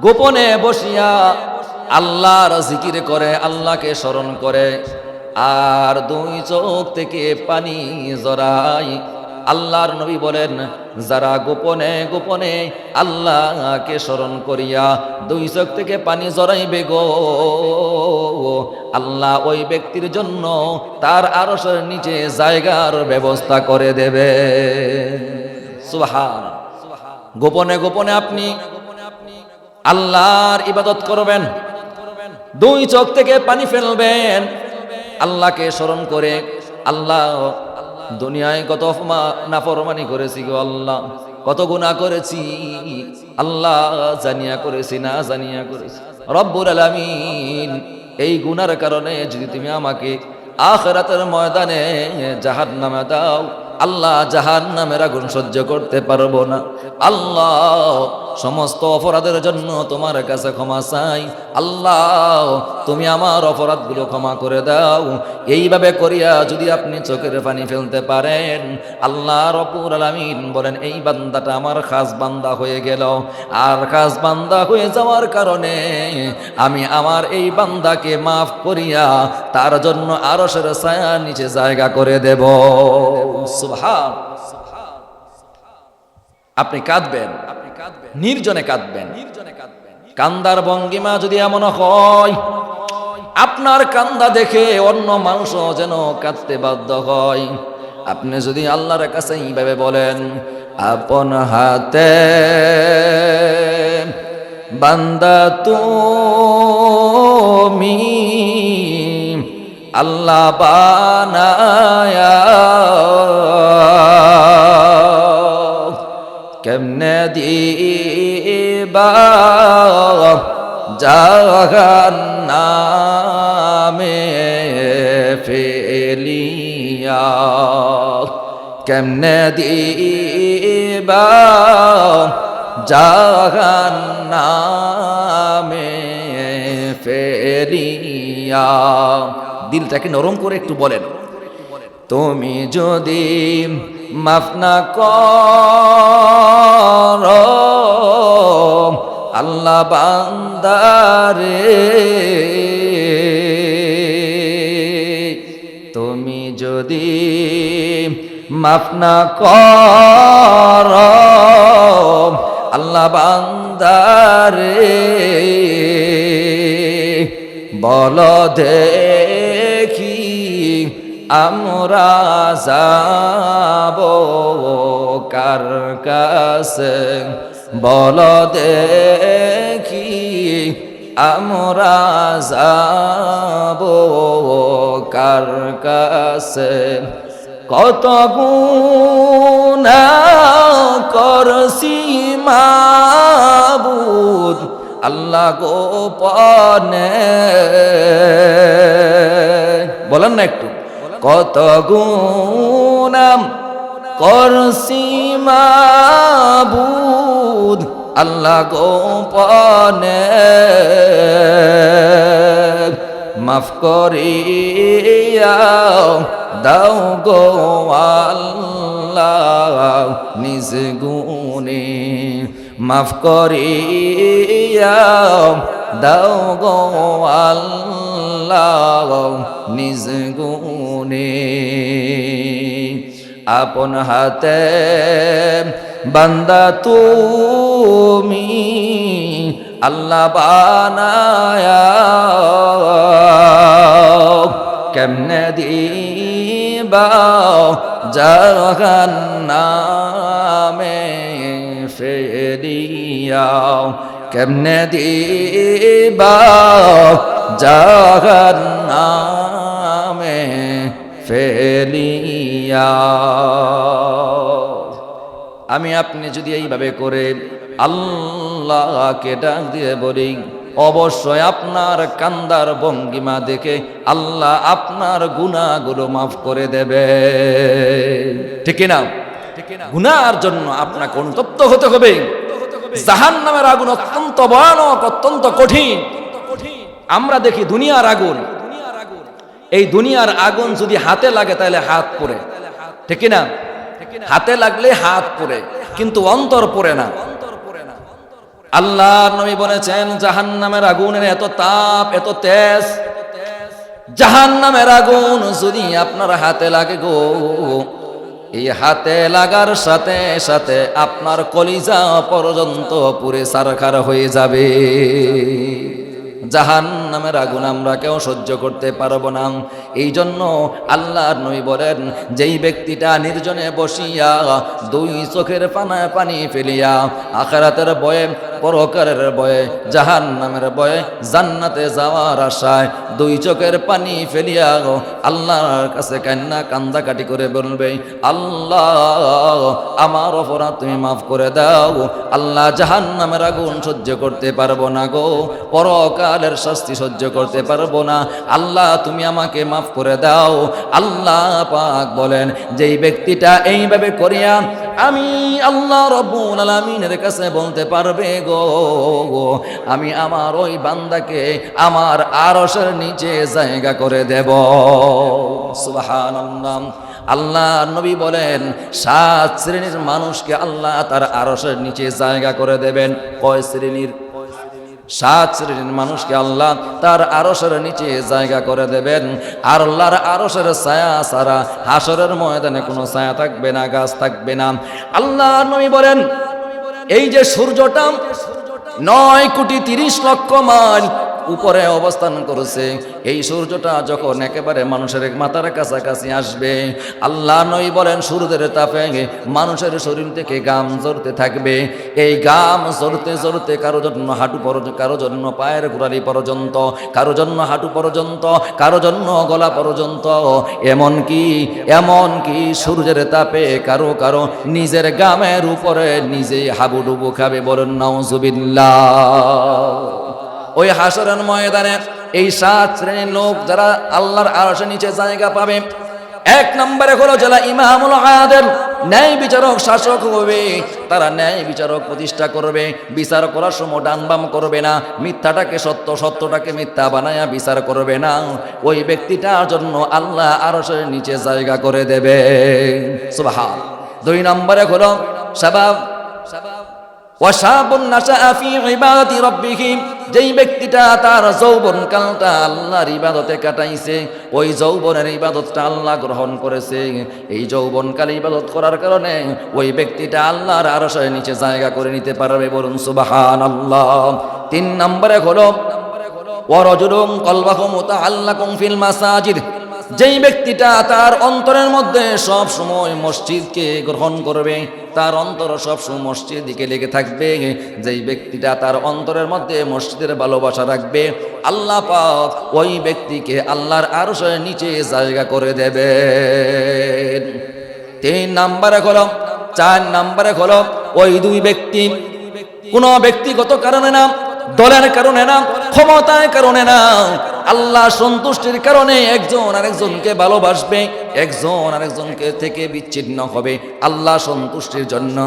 গোপনে বসিয়া আল্লাহর জিকির করে, আল্লাহকে স্মরণ করে, আর 2 চোখ থেকে পানি জড়ায়। আল্লাহর নবী বলেন যারা গোপনে গোপনে আল্লাহকে স্মরণ করিয়া 2 চোখ থেকে পানি জড়াইবে গো, আল্লাহ ওই ব্যক্তির জন্য তার আরশের নিচে জায়গার ব্যবস্থা করে দেবে। সুবহানাল্লাহ। গোপনে গোপনে আপনি আল্লাহর ইবাদত করবেন, 2 চোখ থেকে পানি ফেলবেন, আল্লাহকে স্মরণ করে। আল্লাহ দুনিয়ায় কত নাফরমানি করেছি গো আল্লাহ, কত গুনাহ করেছি আল্লাহ, জানিয়া করেছি না জানিয়া করেছি। রব্বুল আলামিন, এই গুনার কারণে যদি তুমি আমাকে আখিরাতের ময়দানে জাহান্নামে দাও, আল্লাহ জাহান্নামের আগুন সহ্য করতে পারবো না। আল্লাহ সমস্ত অপরাধের জন্য তোমার কাছে ক্ষমা চাই। আল্লাহ তুমি আমার অপরাধগুলো ক্ষমা করে দাও। এইভাবে করিয়া যদি আপনি চোখের পানি ফেলতে পারেন, আল্লাহ রব্বুল আলামিন বলেন এই বান্দাটা আমার খাস বান্দা হয়ে গেল। আর খাস বান্দা হয়ে যাওয়ার কারণে আমি আমার এই বান্দাকে মাফ করিয়া তার জন্য আরশের ছায়ার নিচে জায়গা করে দেব। সুবহান। আপনি কাঁদবেন, নির্জনে কাঁদবেন, কান্দার ভঙ্গিমা যদি এমন হয়, আপনার কান্দা দেখে অন্য মানুষও যেন কাঁদতে বাধ্য হয়, আপনি যদি আল্লাহর কাছে এইভাবে বলেন, আপন হাতে বান্দা তুমি আল্লাহ বানায়া, কেমনে দিবা জাহান্নামে ফেলিয়া, কেমনে দিবা জাহান্নামে ফেলিয়া। দিলটাকে নরম করে একটু বলেন, তুমি যদি মাফ না করো আল্লাহ বান্দারে, তুমি যদি মাফ না করো আল্লাহ বান্দারে, বলো দেখি আমরা যাব কার কাছে, বলো দেখি আমরা যাব কার কাছে। কত গুনাহ করছি মাবুদ আল্লাহ গোপনে, বলেন না একটু, কত গুনাহ করছি মাবুদ আল্লাহ গোপনে, মাফ করিয়া দাও গো আল্লাহ নিজ গুণে, মাফ করিয়া দাও গো আল্লাহ নিজ গুণে। আপন হাতে বান্দা তুমি আল্লাহ বানায়া, কেমনে দিবা জাহান্নামে ফেলিয়া, কেমনে দিবা জাহান্নামে ফেলিয়া। আমি আপনি যদি এইভাবে করে আল্লাহকে ডাক দিয়ে বলি, অবশ্যই আপনার কান্দার ভঙ্গিমা দেখে আল্লাহ আপনার গুনাহগুলো মাফ করে দেবে, ঠিক না? গুনার জন্য আপনাকে অনুতপ্ত হতে হবে। জাহান্নামের আগুন অত্যন্ত ভয়ানক, অত্যন্ত কঠিন। আমরা দেখি দুনিয়ার আগুন, এই দুনিয়ার আগুন যদি হাতে লাগে তাহলে হাত পুড়ে, ঠিক না? হাতে লাগলে হাত পুড়ে, কিন্তু অন্তর পুড়ে না। আল্লাহর নবী বলেছেন, জাহান্নামের আগুনের এত তাপ, এত তেজ, জাহান্নামের আগুন যদি আপনার হাতে লাগে গো, এই হাতে লাগার সাথে সাথে আপনার কলিজা পর্যন্ত পুরে সারখার হয়ে যাবে। জাহান্নামের আগুন আমরা কেউ সহ্য করতে পারবো না। এই জন্য আল্লাহর নবী বলেন, যেই ব্যক্তিটা নির্জনে বসিয়া দুই চোখের পানি ফেলিয়া আখিরাতের ভয়ে, পরকালের ভয়ে, জাহান্নামের ভয়ে, জান্নাতে যাওয়ার আশায় দুই চোখের পানি ফেলিয়া আল্লাহর কাছে কান্দাকাটি করে বলবে, আল্লাহ আমার অপরাধ তুমি মাফ করে দাও, আল্লাহ জাহান্নামের আগুন সহ্য করতে পারবো না গো, পরকালের শাস্তি সহ্য করতে পারবো না, আল্লাহ তুমি আমাকে মাফ করে দাও। আল্লাহ পাক বলেন, যেই ব্যক্তিটা এইভাবে করিয়া আমি আল্লাহ রব্বুল আলামিনের কাছে বলতে পারবে গো, আমি আমার ওই বান্দাকে আমার আরশের নিচে জায়গা করে দেব। সুবহানাল্লাহ। আল্লাহ নবী বলেন, 7 শ্রেণীর মানুষকে আল্লাহ তার আরশের নিচে জায়গা করে দেবেন। কয় শ্রেণীর? 7 শ্রেণীর মানুষকে আল্লাহ তার আরশের নিচে জায়গা করে দেবেন। আর আল্লাহর আরশের ছায়া ছাড়া হাসরের ময়দানে কোনো ছায়া থাকবে না, গাছ থাকবে না। আল্লাহর নবী বলেন, এই যে সূর্যটা 9,30,00,000 মাইল উপরে অবস্থান করেছে। এই সূর্যটা যখন একেবারে মানুষের মাথার কাছাকাছি আসবে, আল্লাহ নবী বলেন সূর্যের তাপে মানুষের শরীর থেকে ঘাম ঝরতে থাকবে। এই ঘাম ঝরতে ঝরতে কারো জন্য হাঁটু পর্যন্ত, কারো জন্য পায়ের গোড়ালি পর্যন্ত, কারো জন্য হাঁটু পর্যন্ত, কারো জন্য গলা পর্যন্ত, এমনকি সূর্যের তাপে কারো কারো নিজের ঘামের উপরে নিজেই হাবুডুবু খাবে। বলেন নাউজুবিল্লাহ। ওই হাসরের ময়দানে এই 7 শ্রেণীর লোক যারা আল্লাহর আরশের নিচে জায়গা পাবে, 1 নম্বরে হলো যারা ইমামুল আদেল, ন্যায় বিচারক শাসক হবে। তারা ন্যায় বিচারক প্রতিষ্ঠা করবে, বিচার করার সময় ডান বাম করবে না, মিথ্যাটাকে সত্য, সত্যটাকে মিথ্যা বানায়া বিচার করবে না। ওই ব্যক্তিটার জন্য আল্লাহ আরশের নিচে জায়গা করে দেবে। সুবহান। 2 নম্বরে হলো শাবাব ওয়াশাবুন নাশাআ ফি ইবাদাতি রাব্বিহি, যেই ব্যক্তিটা তার যৌবনকালটা আল্লাহর ইবাদতে কাটাইছে, ওই যৌবনের ইবাদতটা আল্লাহ গ্রহণ করেছে। এই যৌবনকাল ইবাদত করার কারণে ওই ব্যক্তিটা আল্লাহর আরশের নিচে জায়গা করে নিতে পারবে। বলুন সুবহানাল্লাহ। 3 নম্বরে হলো ওয়ারাজুলুন কলবাহু মুতাআল্লাকুন ফিল মাসাজিদ, যেই ব্যক্তিটা তার অন্তরের মধ্যে সব সময় মসজিদকে গ্রহণ করবে, তার অন্তর সব সময় মসজিদের দিকে লেগে থাকবে, যেই ব্যক্তিটা তার অন্তরের মধ্যে মসজিদের ভালোবাসা রাখবে, আল্লাহ পাক ওই ব্যক্তিকে আল্লাহর আরশের নিচে জায়গা করে দেবে। 3 নম্বরে হলো 4 নম্বরে হলো ওই 2 ব্যক্তি কোনো ব্যক্তিগত কারণে না, দলের কারণে না, ক্ষমতার কারণে না, আল্লাহ সন্তুষ্টির কারণে একজন আরেকজনকে ভালোবাসবে, একজন আরেকজনকে থেকে বিচ্ছিন্ন হবে আল্লাহ সন্তুষ্টির জন্য।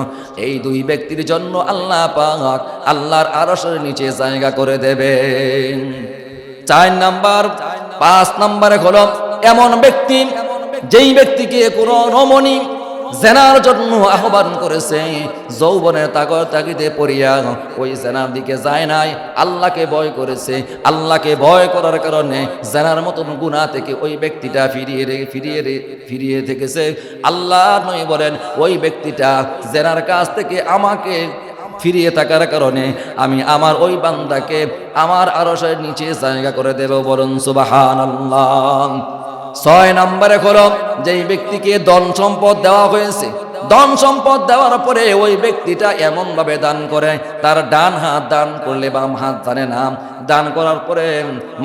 এই 2 ব্যক্তির জন্য আল্লাহ পাক আল্লাহর আরশের নিচে জায়গা করে দেবে। 4 নাম্বার। 5 নম্বরে হলো এমন ব্যক্তি, যেই ব্যক্তিকে কোনো রমণী জেনার জন্য আহ্বান করেছে, যৌবনের তাগিদে পড়িয়া ওই জেনার দিকে যায় নাই, আল্লাহকে ভয় করেছে। আল্লাহকে ভয় করার কারণে জেনার মতন গুনাহ থেকে ওই ব্যক্তিটা ফিরিয়ে থেকেছে। আল্লাহ নবী বলেন ওই ব্যক্তিটা জেনার কাছ থেকে আমাকে ফিরিয়ে থাকার কারণে আমি আমার ওই বান্দাকে আমার আরশের নিচে জায়গা করে দেব। বলুন সুবহানাল্লাহ। 6 নম্বরে হলো যেই ব্যক্তিকে ধন সম্পদ দেওয়া হয়েছে, ধন সম্পদ দেওয়ার পরে ওই ব্যক্তিটা এমন ভাবে দান করে, তার ডান হাত দান করলে বাম হাত জানে না, দান করার পরে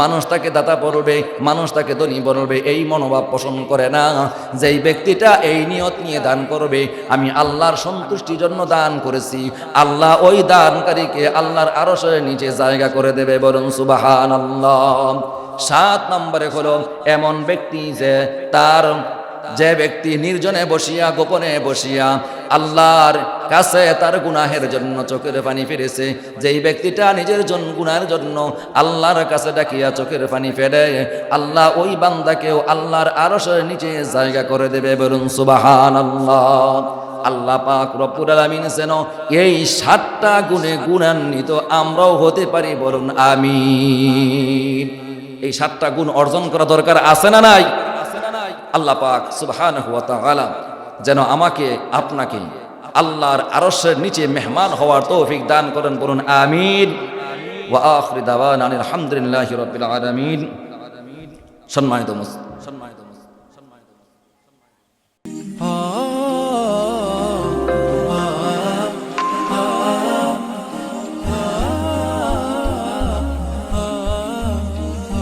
মানুষ তাকে দাতা বলবে, মানুষ তাকে ধনী বলবে, এই মনোভাব পোষণ করে না। যেই ব্যক্তিটা এই নিয়ত নিয়ে দান করবে, আমি আল্লাহর সন্তুষ্টির জন্য দান করেছি, আল্লাহ ওই দানকারীকে আল্লাহর আরশের নিচে জায়গা করে দেবে। বলুন সুবহানাল্লাহ। 7 নম্বরে হলো এমন ব্যক্তি যে ব্যক্তি নির্জনে বসিয়া, গোপনে বসিয়া আল্লাহর কাছে তার গুনাহের জন্য চোখের পানি ফেলেছে, যেই ব্যক্তিটা নিজের গুনাহের জন্য আল্লাহর কাছে ডাকিয়া চোখের পানি ফেলে, আল্লাহ ওই বান্দাকেও আল্লাহর আরশের নিচে জায়গা করে দেবে। বলুন সুবহানাল্লাহ। আল্লাহ পাক রব্বুল আলামিন যেন এই 7টা গুণে গুণান্বিত আমরাও হতে পারি। বলুন আমিন। এই 7টা গুণ অর্জন করা দরকার আছে না নাই? আল্লাহ পাক সুবহানাহু ওয়া তাআলা যেন আমাকে আপনাকে আল্লাহর আরশের নিচে মেহমান হওয়ার তৌফিক দান করেন। বলুন আমিন। ওয়া আখিরু দাওয়ানা আলহামদুলিল্লাহি রাব্বিল আলামিন। সম্মানিত